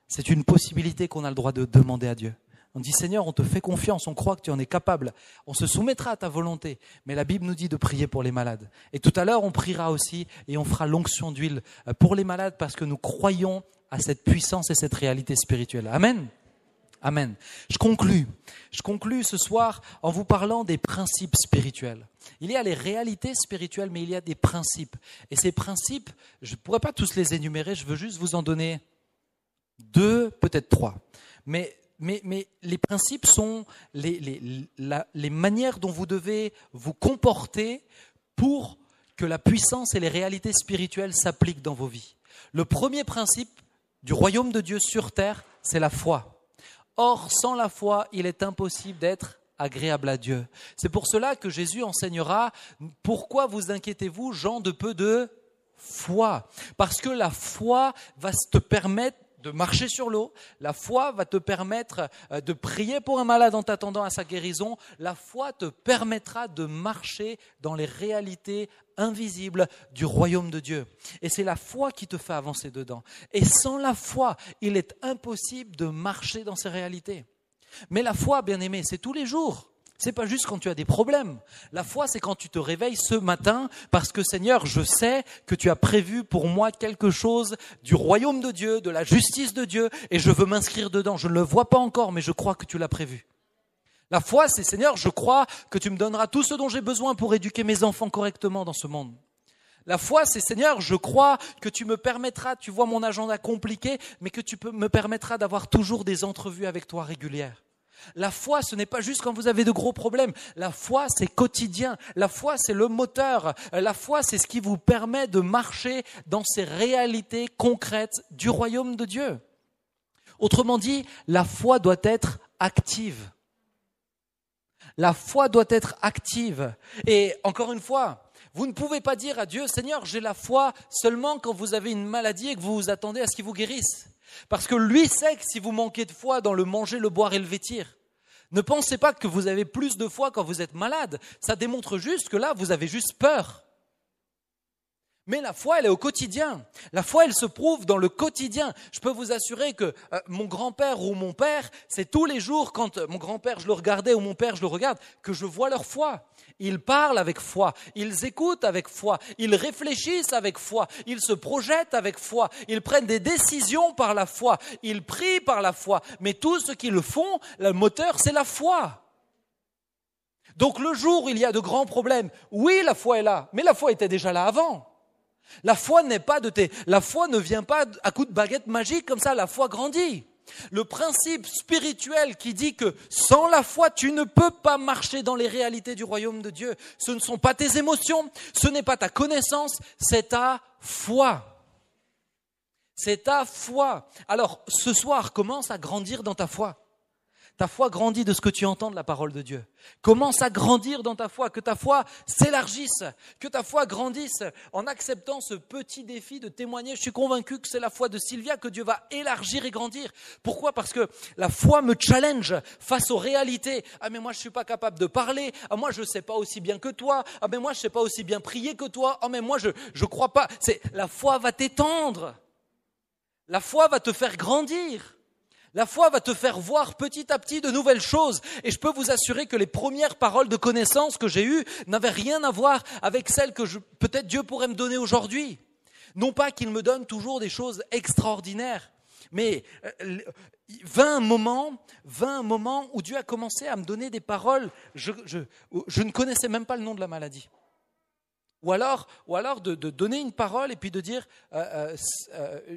c'est une possibilité qu'on a le droit de demander à Dieu. On dit, Seigneur, on te fait confiance, on croit que tu en es capable. On se soumettra à ta volonté. Mais la Bible nous dit de prier pour les malades. Et tout à l'heure, on priera aussi et on fera l'onction d'huile pour les malades parce que nous croyons à cette puissance et cette réalité spirituelle. Amen. Amen. Je conclus ce soir en vous parlant des principes spirituels. Il y a les réalités spirituelles, mais il y a des principes. Et ces principes, je ne pourrais pas tous les énumérer, je veux juste vous en donner 2, peut-être 3. Mais les principes sont les manières dont vous devez vous comporter pour que la puissance et les réalités spirituelles s'appliquent dans vos vies. Le premier principe du royaume de Dieu sur terre, c'est la foi. Or, sans la foi, il est impossible d'être agréable à Dieu. C'est pour cela que Jésus enseignera « Pourquoi vous inquiétez-vous, gens de peu de foi ?» Parce que la foi va te permettre de marcher sur l'eau, la foi va te permettre de prier pour un malade en t'attendant à sa guérison, la foi te permettra de marcher dans les réalités invisibles du royaume de Dieu. Et c'est la foi qui te fait avancer dedans. Et sans la foi, il est impossible de marcher dans ces réalités. Mais la foi, bien aimé, c'est tous les jours. C'est pas juste quand tu as des problèmes. La foi, c'est quand tu te réveilles ce matin parce que Seigneur, je sais que tu as prévu pour moi quelque chose du royaume de Dieu, de la justice de Dieu et je veux m'inscrire dedans. Je ne le vois pas encore, mais je crois que tu l'as prévu. La foi, c'est Seigneur, je crois que tu me donneras tout ce dont j'ai besoin pour éduquer mes enfants correctement dans ce monde. La foi, c'est Seigneur, je crois que tu me permettras, tu vois mon agenda compliqué, mais que tu me permettras d'avoir toujours des entrevues avec toi régulières. La foi, ce n'est pas juste quand vous avez de gros problèmes. La foi, c'est quotidien. La foi, c'est le moteur. La foi, c'est ce qui vous permet de marcher dans ces réalités concrètes du royaume de Dieu. Autrement dit, la foi doit être active. La foi doit être active. Et encore une fois, vous ne pouvez pas dire à Dieu, Seigneur, j'ai la foi seulement quand vous avez une maladie et que vous vous attendez à ce qu'il vous guérisse. Parce que lui sait que si vous manquez de foi dans le manger, le boire et le vêtir, ne pensez pas que vous avez plus de foi quand vous êtes malade. Ça démontre juste que là, vous avez juste peur. Mais la foi, elle est au quotidien. La foi, elle se prouve dans le quotidien. Je peux vous assurer que mon grand-père ou mon père, c'est tous les jours, quand mon grand-père, je le regardais, ou mon père, je le regarde, que je vois leur foi. Ils parlent avec foi, ils écoutent avec foi, ils réfléchissent avec foi, ils se projettent avec foi, ils prennent des décisions par la foi, ils prient par la foi. Mais tout ce qu'ils font, le moteur, c'est la foi. Donc le jour où il y a de grands problèmes, oui, la foi est là, mais la foi était déjà là avant. La foi la foi ne vient pas à coup de baguette magique comme ça, la foi grandit. Le principe spirituel qui dit que sans la foi, tu ne peux pas marcher dans les réalités du royaume de Dieu. Ce ne sont pas tes émotions, ce n'est pas ta connaissance, c'est ta foi. C'est ta foi. Alors, ce soir, commence à grandir dans ta foi. Ta foi grandit de ce que tu entends de la parole de Dieu. Commence à grandir dans ta foi, que ta foi s'élargisse, que ta foi grandisse en acceptant ce petit défi de témoigner. Je suis convaincu que c'est la foi de Sylvia que Dieu va élargir et grandir. Pourquoi ? Parce que la foi me challenge face aux réalités. Ah mais moi je ne suis pas capable de parler. Ah moi je ne sais pas aussi bien que toi. Ah mais moi je ne sais pas aussi bien prier que toi. Ah mais moi je ne crois pas. La foi va t'étendre. La foi va te faire grandir. La foi va te faire voir petit à petit de nouvelles choses. Et je peux vous assurer que les premières paroles de connaissance que j'ai eues n'avaient rien à voir avec celles que peut-être Dieu pourrait me donner aujourd'hui. Non pas qu'il me donne toujours des choses extraordinaires, mais vint un moment où Dieu a commencé à me donner des paroles. Je ne connaissais même pas le nom de la maladie. Ou alors de donner une parole et puis de dire,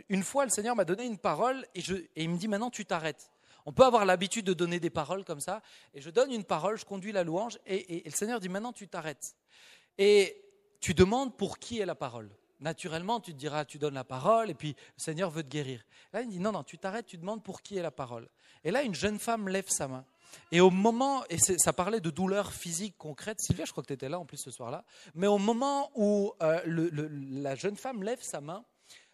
une fois le Seigneur m'a donné une parole et il me dit maintenant tu t'arrêtes. On peut avoir l'habitude de donner des paroles comme ça et je donne une parole, je conduis la louange et le Seigneur dit maintenant tu t'arrêtes. Et tu demandes pour qui est la parole. Naturellement tu te diras tu donnes la parole et puis le Seigneur veut te guérir. Là il me dit non tu t'arrêtes, tu demandes pour qui est la parole. Et là une jeune femme lève sa main. Et au moment, ça parlait de douleurs physiques concrètes, Sylvia, je crois que tu étais là en plus ce soir-là, mais au moment où la jeune femme lève sa main,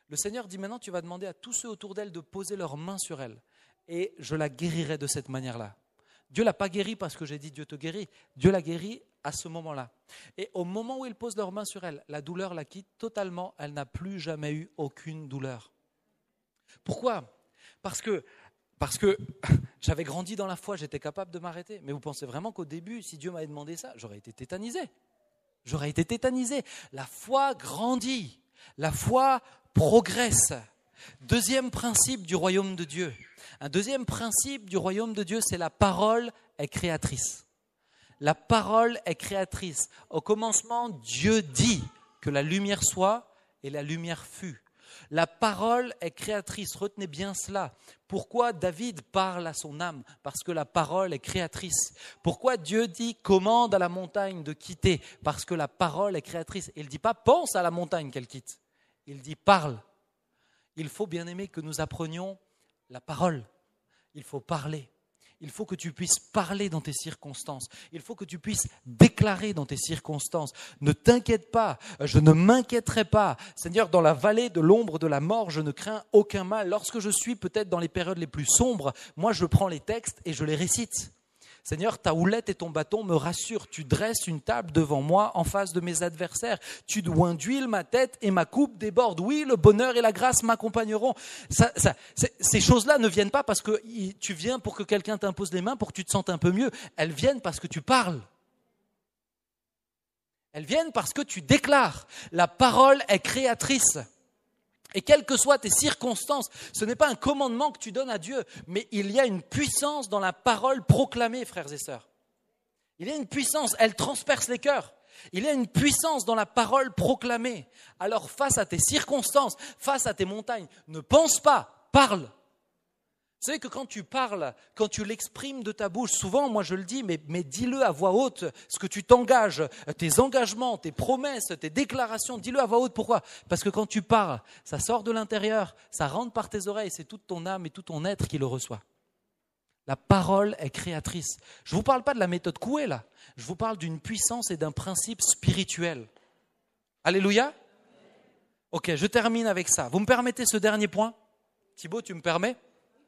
le Seigneur dit maintenant tu vas demander à tous ceux autour d'elle de poser leurs mains sur elle et je la guérirai de cette manière-là. Dieu ne l'a pas guérie parce que j'ai dit Dieu te guérit, Dieu l'a guérie à ce moment-là. Et au moment où ils posent leurs mains sur elle, la douleur la quitte totalement, elle n'a plus jamais eu aucune douleur. Pourquoi ? Parce que j'avais grandi dans la foi, j'étais capable de m'arrêter. Mais vous pensez vraiment qu'au début, si Dieu m'avait demandé ça, j'aurais été tétanisé. La foi grandit, la foi progresse. Deuxième principe du royaume de Dieu. Un deuxième principe du royaume de Dieu, c'est la parole est créatrice. La parole est créatrice. Au commencement, Dieu dit que la lumière soit et la lumière fut. La parole est créatrice, retenez bien cela. Pourquoi David parle à son âme ? Parce que la parole est créatrice. Pourquoi Dieu dit commande à la montagne de quitter ? Parce que la parole est créatrice. Il ne dit pas pense à la montagne qu'elle quitte. Il dit parle. Il faut bien aimer que nous apprenions la parole. Il faut parler. Il faut que tu puisses parler dans tes circonstances. Il faut que tu puisses déclarer dans tes circonstances. Ne t'inquiète pas, je ne m'inquiéterai pas. Seigneur, dans la vallée de l'ombre de la mort, je ne crains aucun mal. Lorsque je suis peut-être dans les périodes les plus sombres, moi je prends les textes et je les récite. Seigneur, ta houlette et ton bâton me rassurent. Tu dresses une table devant moi en face de mes adversaires. Tu oins d'huile ma tête et ma coupe déborde. Oui, le bonheur et la grâce m'accompagneront. Ces choses-là ne viennent pas parce que tu viens pour que quelqu'un t'impose les mains pour que tu te sentes un peu mieux. Elles viennent parce que tu parles. Elles viennent parce que tu déclares. La parole est créatrice. Et quelles que soient tes circonstances, ce n'est pas un commandement que tu donnes à Dieu, mais il y a une puissance dans la parole proclamée, frères et sœurs. Il y a une puissance, elle transperce les cœurs. Il y a une puissance dans la parole proclamée. Alors face à tes circonstances, face à tes montagnes, ne pense pas, parle. Vous savez que quand tu parles, quand tu l'exprimes de ta bouche, souvent, moi je le dis, mais dis-le à voix haute, ce que tu t'engages, tes engagements, tes promesses, tes déclarations, dis-le à voix haute. Pourquoi ? Parce que quand tu parles, ça sort de l'intérieur, ça rentre par tes oreilles, c'est toute ton âme et tout ton être qui le reçoit. La parole est créatrice. Je ne vous parle pas de la méthode Coué là, je vous parle d'une puissance et d'un principe spirituel. Alléluia ? Ok, je termine avec ça. Vous me permettez ce dernier point ? Thibaut, tu me permets ?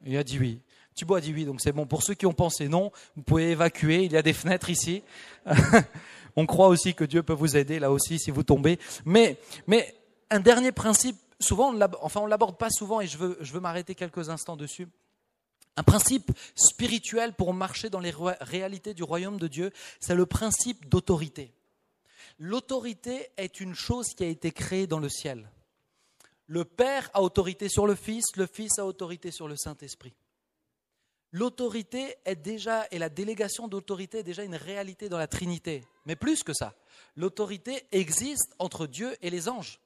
Il a dit oui. Thibaut a dit oui, donc c'est bon. Pour ceux qui ont pensé non, vous pouvez évacuer. Il y a des fenêtres ici. On croit aussi que Dieu peut vous aider là aussi si vous tombez. Mais Un dernier principe, souvent, on l'aborde pas souvent et je veux m'arrêter quelques instants dessus. Un principe spirituel pour marcher dans les réalités du royaume de Dieu, c'est le principe d'autorité. L'autorité est une chose qui a été créée dans le ciel. Le Père a autorité sur le Fils a autorité sur le Saint-Esprit. L'autorité et la délégation d'autorité est déjà une réalité dans la Trinité. Mais plus que ça, l'autorité existe entre Dieu et les anges.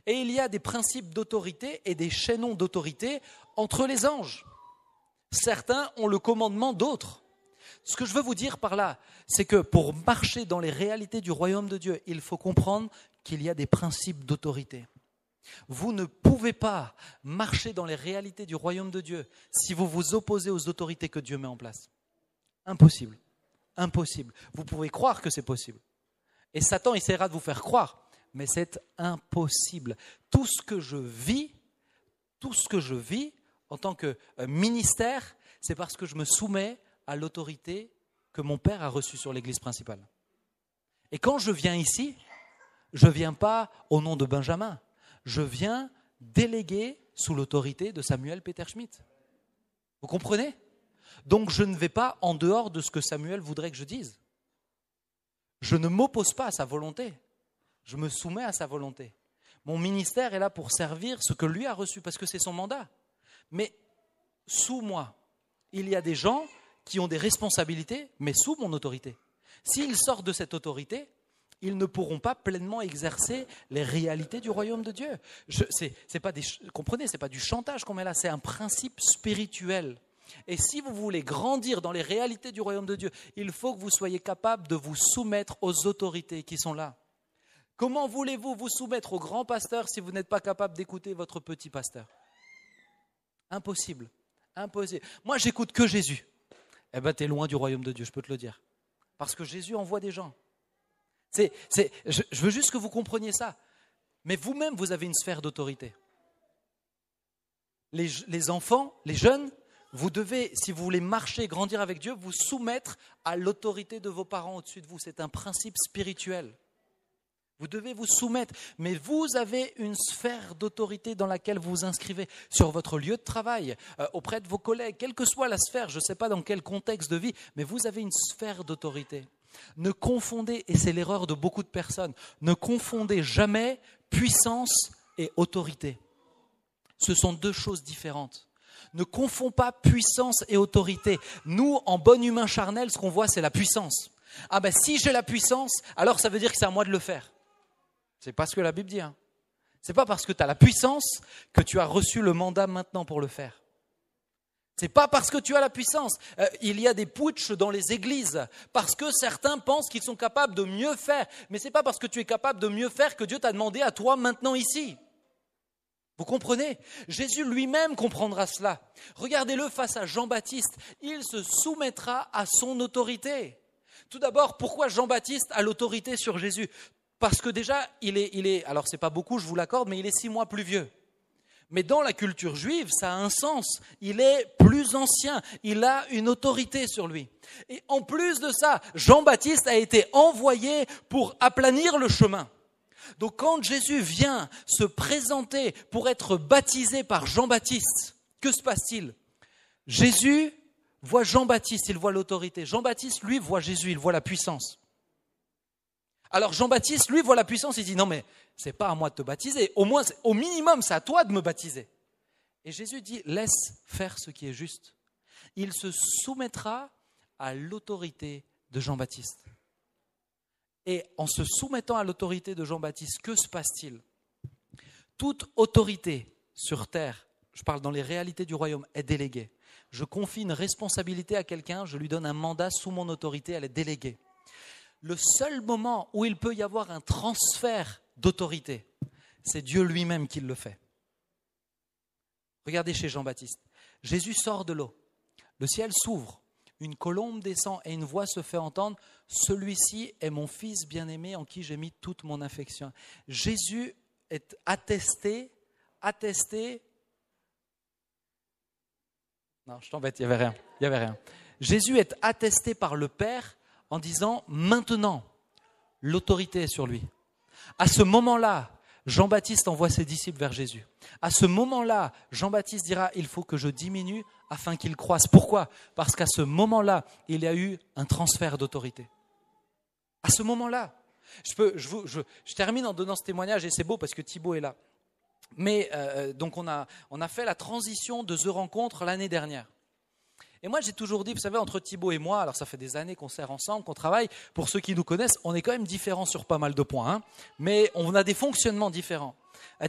Et il y a des principes d'autorité et des chaînons d'autorité entre les anges. Certains ont le commandement d'autres. Ce que je veux vous dire par là, c'est que pour marcher dans les réalités du royaume de Dieu, il faut comprendre qu'il y a des principes d'autorité. Vous ne pouvez pas marcher dans les réalités du royaume de Dieu si vous vous opposez aux autorités que Dieu met en place. Impossible. Impossible. Vous pouvez croire que c'est possible. Et Satan essaiera de vous faire croire, mais c'est impossible. Tout ce que je vis en tant que ministère, c'est parce que je me soumets à l'autorité que mon Père a reçue sur l'église principale. Et quand je viens ici, je ne viens pas au nom de Benjamin. Je viens délégué sous l'autorité de Samuel Peter Schmidt. Vous comprenez? Donc je ne vais pas en dehors de ce que Samuel voudrait que je dise. Je ne m'oppose pas à sa volonté. Je me soumets à sa volonté. Mon ministère est là pour servir ce que lui a reçu parce que c'est son mandat. Mais sous moi, il y a des gens qui ont des responsabilités, mais sous mon autorité. S'ils sortent de cette autorité, ils ne pourront pas pleinement exercer les réalités du royaume de Dieu. Comprenez, ce n'est pas du chantage qu'on met là, c'est un principe spirituel. Et si vous voulez grandir dans les réalités du royaume de Dieu, il faut que vous soyez capable de vous soumettre aux autorités qui sont là. Comment voulez-vous vous soumettre au grand pasteur si vous n'êtes pas capable d'écouter votre petit pasteur? Impossible. Impossible. Moi, j'écoute que Jésus. Eh bien, tu es loin du royaume de Dieu, je peux te le dire. Parce que Jésus envoie des gens. Je veux juste que vous compreniez ça. Mais vous-même, vous avez une sphère d'autorité. Les enfants, les jeunes, vous devez, si vous voulez marcher et grandir avec Dieu, vous soumettre à l'autorité de vos parents au-dessus de vous. C'est un principe spirituel. Vous devez vous soumettre, mais vous avez une sphère d'autorité dans laquelle vous vous inscrivez, sur votre lieu de travail, auprès de vos collègues, quelle que soit la sphère, je ne sais pas dans quel contexte de vie, mais vous avez une sphère d'autorité. Ne confondez, et c'est l'erreur de beaucoup de personnes, ne confondez jamais puissance et autorité. Ce sont deux choses différentes. Ne confondez pas puissance et autorité. Nous, en bon humain charnel, ce qu'on voit, c'est la puissance. Ah ben si j'ai la puissance, alors ça veut dire que c'est à moi de le faire. C'est pas ce que la Bible dit. C'est pas parce que tu as la puissance que tu as reçu le mandat maintenant pour le faire. C'est pas parce que tu as la puissance. Il y a des putschs dans les églises parce que certains pensent qu'ils sont capables de mieux faire. Mais c'est pas parce que tu es capable de mieux faire que Dieu t'a demandé à toi maintenant ici. Vous comprenez? Jésus lui-même comprendra cela. Regardez-le face à Jean-Baptiste. Il se soumettra à son autorité. Tout d'abord, pourquoi Jean-Baptiste a l'autorité sur Jésus? Parce que déjà, il est, alors c'est pas beaucoup, je vous l'accorde, mais il est 6 mois plus vieux. Mais dans la culture juive, ça a un sens. Il est plus ancien, il a une autorité sur lui. Et en plus de ça, Jean-Baptiste a été envoyé pour aplanir le chemin. Donc quand Jésus vient se présenter pour être baptisé par Jean-Baptiste, que se passe-t-il? Jésus voit Jean-Baptiste, il voit l'autorité. Jean-Baptiste, lui, voit Jésus, il voit la puissance. Alors Jean-Baptiste, lui, voit la puissance, il dit non mais c'est pas à moi de te baptiser, au minimum c'est à toi de me baptiser. Et Jésus dit laisse faire ce qui est juste. Il se soumettra à l'autorité de Jean-Baptiste. Et en se soumettant à l'autorité de Jean-Baptiste, que se passe-t-il? Toute autorité sur terre, je parle dans les réalités du royaume, est déléguée. Je confie une responsabilité à quelqu'un, je lui donne un mandat sous mon autorité, elle est déléguée. Le seul moment où il peut y avoir un transfert d'autorité, c'est Dieu lui-même qui le fait. Regardez chez Jean-Baptiste. Jésus sort de l'eau. Le ciel s'ouvre. Une colombe descend et une voix se fait entendre. Celui-ci est mon fils bien-aimé en qui j'ai mis toute mon affection. Jésus est attesté. Non, je t'embête, il n'y avait rien. Jésus est attesté par le Père en disant maintenant, l'autorité est sur lui. À ce moment-là, Jean-Baptiste envoie ses disciples vers Jésus. À ce moment-là, Jean-Baptiste dira, il faut que je diminue afin qu'il croisse. Pourquoi ? Parce qu'à ce moment-là, il y a eu un transfert d'autorité. À ce moment-là, je termine en donnant ce témoignage et c'est beau parce que Thibaut est là. Mais donc on a fait la transition de The Rencontre l'année dernière. Et moi j'ai toujours dit, vous savez, entre Thibaut et moi, alors ça fait des années qu'on sert ensemble, qu'on travaille, pour ceux qui nous connaissent, on est quand même différents sur pas mal de points, hein, mais on a des fonctionnements différents.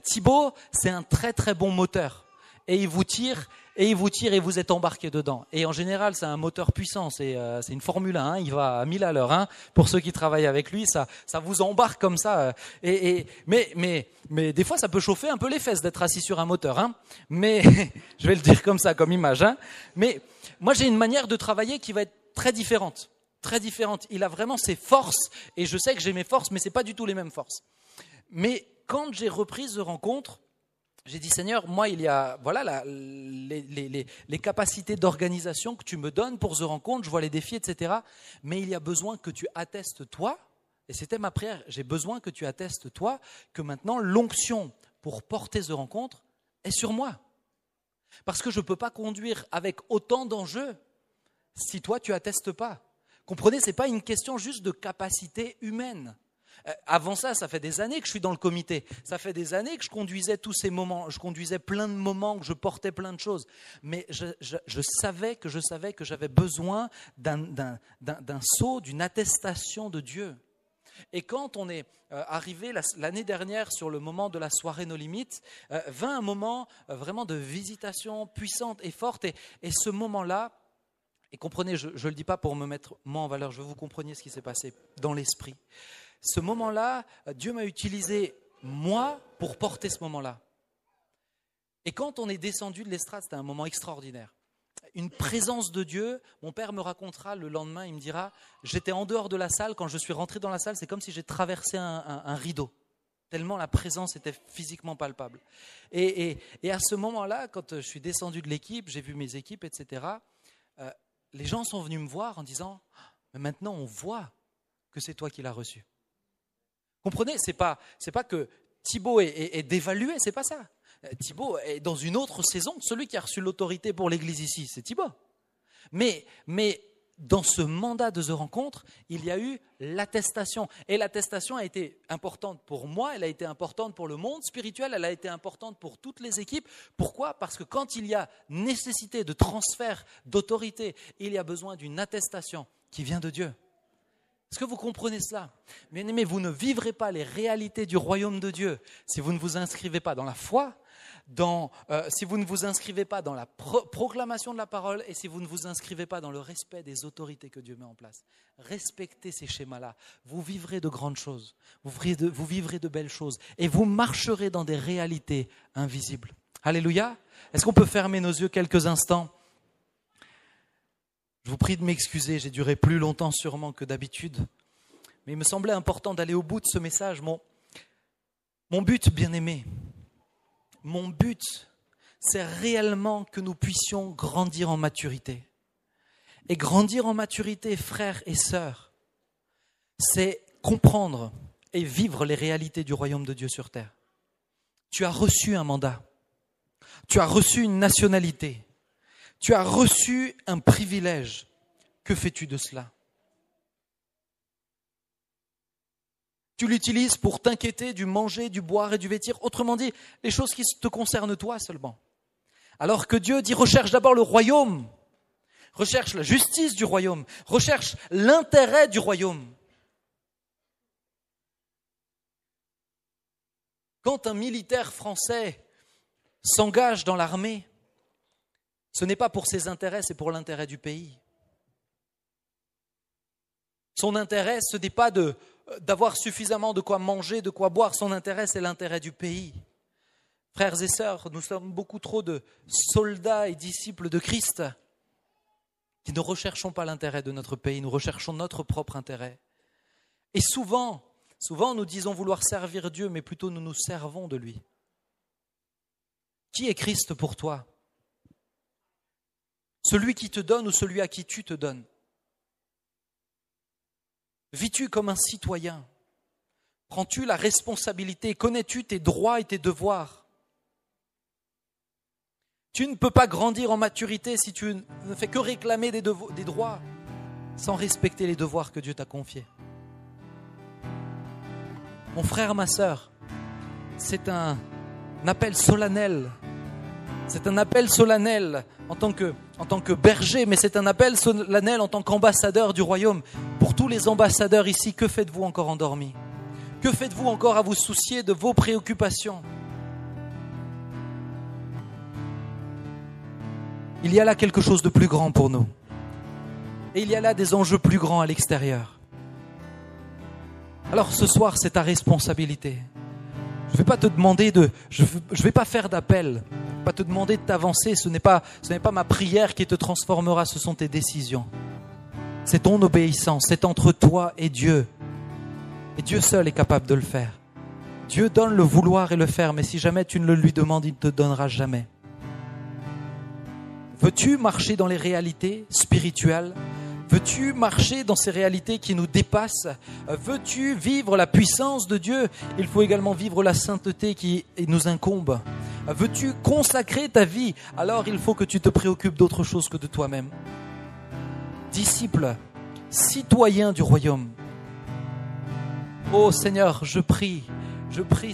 Thibaut, c'est un très très bon moteur. Et il vous tire, et vous êtes embarqué dedans. Et en général, c'est un moteur puissant, c'est une Formule 1, hein, il va à 1000 à l'heure. Hein, pour ceux qui travaillent avec lui, ça vous embarque comme ça. Mais des fois, ça peut chauffer un peu les fesses d'être assis sur un moteur. Hein, mais je vais le dire comme ça, comme image. Hein, mais moi, j'ai une manière de travailler qui va être très différente. Très différente. Il a vraiment ses forces, et je sais que j'ai mes forces, mais c'est pas du tout les mêmes forces. Mais quand j'ai repris The Rencontre, j'ai dit, Seigneur, moi, il y a les capacités d'organisation que tu me donnes pour The Rencontre, je vois les défis, etc. Mais il y a besoin que tu attestes, toi, et c'était ma prière, j'ai besoin que tu attestes, toi, que maintenant l'onction pour porter The Rencontre est sur moi. Parce que je ne peux pas conduire avec autant d'enjeux si toi, tu attestes pas. Comprenez, ce n'est pas une question juste de capacité humaine. Avant ça fait des années que je suis dans le comité. Ça fait des années que je conduisais tous ces moments. Je conduisais plein de moments, que je portais plein de choses. Mais je savais que j'avais besoin d'un sceau, d'une attestation de Dieu. Et quand on est arrivé l'année dernière sur le moment de la soirée No Limites, vint un moment vraiment de visitation puissante et forte. Et ce moment-là, et comprenez, je ne le dis pas pour me mettre moi en valeur, je veux que vous compreniez ce qui s'est passé dans l'esprit. Ce moment-là, Dieu m'a utilisé, moi, pour porter ce moment-là. Et quand on est descendu de l'estrade, c'était un moment extraordinaire. Une présence de Dieu, mon père me racontera le lendemain, il me dira, j'étais en dehors de la salle, quand je suis rentré dans la salle, c'est comme si j'ai traversé un rideau, tellement la présence était physiquement palpable. Et à ce moment-là, quand je suis descendu de l'équipe, j'ai vu mes équipes, etc., les gens sont venus me voir en disant, mais maintenant on voit que c'est toi qui l'as reçu. Comprenez, c'est pas que Thibaut est dévalué, c'est pas ça. Thibaut est dans une autre saison. Celui qui a reçu l'autorité pour l'église ici, c'est Thibaut. Mais dans ce mandat de The Rencontre, il y a eu l'attestation. Et l'attestation a été importante pour moi, elle a été importante pour le monde spirituel, elle a été importante pour toutes les équipes. Pourquoi ? Parce que quand il y a nécessité de transfert d'autorité, il y a besoin d'une attestation qui vient de Dieu. Est-ce que vous comprenez cela ? Bien-aimés, vous ne vivrez pas les réalités du royaume de Dieu si vous ne vous inscrivez pas dans la foi, si vous ne vous inscrivez pas dans la proclamation de la parole et si vous ne vous inscrivez pas dans le respect des autorités que Dieu met en place. Respectez ces schémas-là. Vous vivrez de grandes choses, vous vivrez de belles choses et vous marcherez dans des réalités invisibles. Alléluia. Est-ce qu'on peut fermer nos yeux quelques instants ? Je vous prie de m'excuser, j'ai duré plus longtemps sûrement que d'habitude, mais il me semblait important d'aller au bout de ce message. Mon but, bien-aimé, mon but, c'est réellement que nous puissions grandir en maturité. Et grandir en maturité, frères et sœurs, c'est comprendre et vivre les réalités du royaume de Dieu sur terre. Tu as reçu un mandat, tu as reçu une nationalité, tu as reçu un privilège. Que fais-tu de cela ? Tu l'utilises pour t'inquiéter du manger, du boire et du vêtir. Autrement dit, les choses qui te concernent toi seulement. Alors que Dieu dit, recherche d'abord le royaume. Recherche la justice du royaume. Recherche l'intérêt du royaume. Quand un militaire français s'engage dans l'armée, ce n'est pas pour ses intérêts, c'est pour l'intérêt du pays. Son intérêt, ce n'est pas d'avoir suffisamment de quoi manger, de quoi boire. Son intérêt, c'est l'intérêt du pays. Frères et sœurs, nous sommes beaucoup trop de soldats et disciples de Christ qui ne recherchons pas l'intérêt de notre pays, nous recherchons notre propre intérêt. Et souvent, nous disons vouloir servir Dieu, mais plutôt nous nous servons de lui. Qui est Christ pour toi ? Celui qui te donne ou celui à qui tu te donnes ? Vis-tu comme un citoyen Prends-tu la responsabilité? Connais-tu tes droits et tes devoirs? Tu ne peux pas grandir en maturité si tu ne fais que réclamer des droits sans respecter les devoirs que Dieu t'a confiés. Mon frère, ma sœur, c'est un appel solennel. C'est un appel solennel en tant que berger, mais c'est un appel solennel en tant qu'ambassadeur du royaume. Pour tous les ambassadeurs ici, que faites-vous encore endormis? Que faites-vous encore à vous soucier de vos préoccupations? Il y a là quelque chose de plus grand pour nous. Et il y a là des enjeux plus grands à l'extérieur. Alors ce soir, c'est ta responsabilité. Je ne vais pas te demander je vais pas faire d'appel, pas te demander de t'avancer. Ce n'est pas ma prière qui te transformera, ce sont tes décisions. C'est ton obéissance, c'est entre toi et Dieu. Et Dieu seul est capable de le faire. Dieu donne le vouloir et le faire, mais si jamais tu ne le lui demandes, il ne te donnera jamais. Veux-tu marcher dans les réalités spirituelles? Veux-tu marcher dans ces réalités qui nous dépassent? Veux-tu vivre la puissance de Dieu? Il faut également vivre la sainteté qui nous incombe. Veux-tu consacrer ta vie? Alors il faut que tu te préoccupes d'autre chose que de toi-même. Disciple, citoyen du royaume. Oh Seigneur, je prie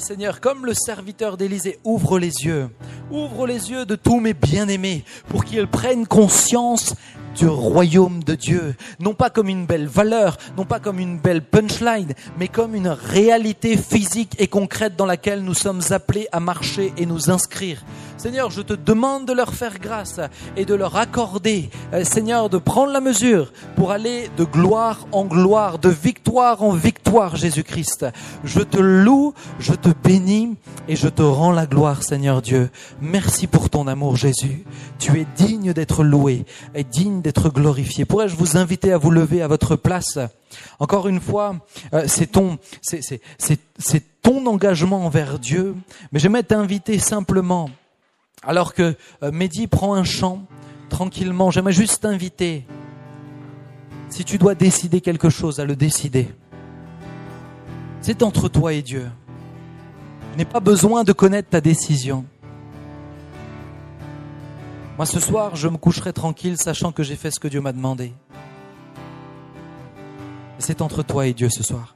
Seigneur, comme le serviteur d'Élisée, ouvre les yeux de tous mes bien-aimés pour qu'ils prennent conscience du royaume de Dieu, non pas comme une belle valeur, non pas comme une belle punchline, mais comme une réalité physique et concrète dans laquelle nous sommes appelés à marcher et nous inscrire. Seigneur, je te demande de leur faire grâce et de leur accorder, Seigneur, de prendre la mesure pour aller de gloire en gloire, de victoire en victoire, Jésus-Christ. Je te loue, je te bénis et je te rends la gloire, Seigneur Dieu. Merci pour ton amour, Jésus. Tu es digne d'être loué et digne d'être glorifié. Pourrais-je vous inviter à vous lever à votre place? Encore une fois, c'est ton engagement envers Dieu, mais j'aimerais t'inviter simplement, alors que Mehdi prend un chant tranquillement, j'aimerais juste t'inviter, si tu dois décider quelque chose, à le décider. C'est entre toi et Dieu. Je n'ai pas besoin de connaître ta décision. Moi, ce soir, je me coucherai tranquille, sachant que j'ai fait ce que Dieu m'a demandé. C'est entre toi et Dieu ce soir.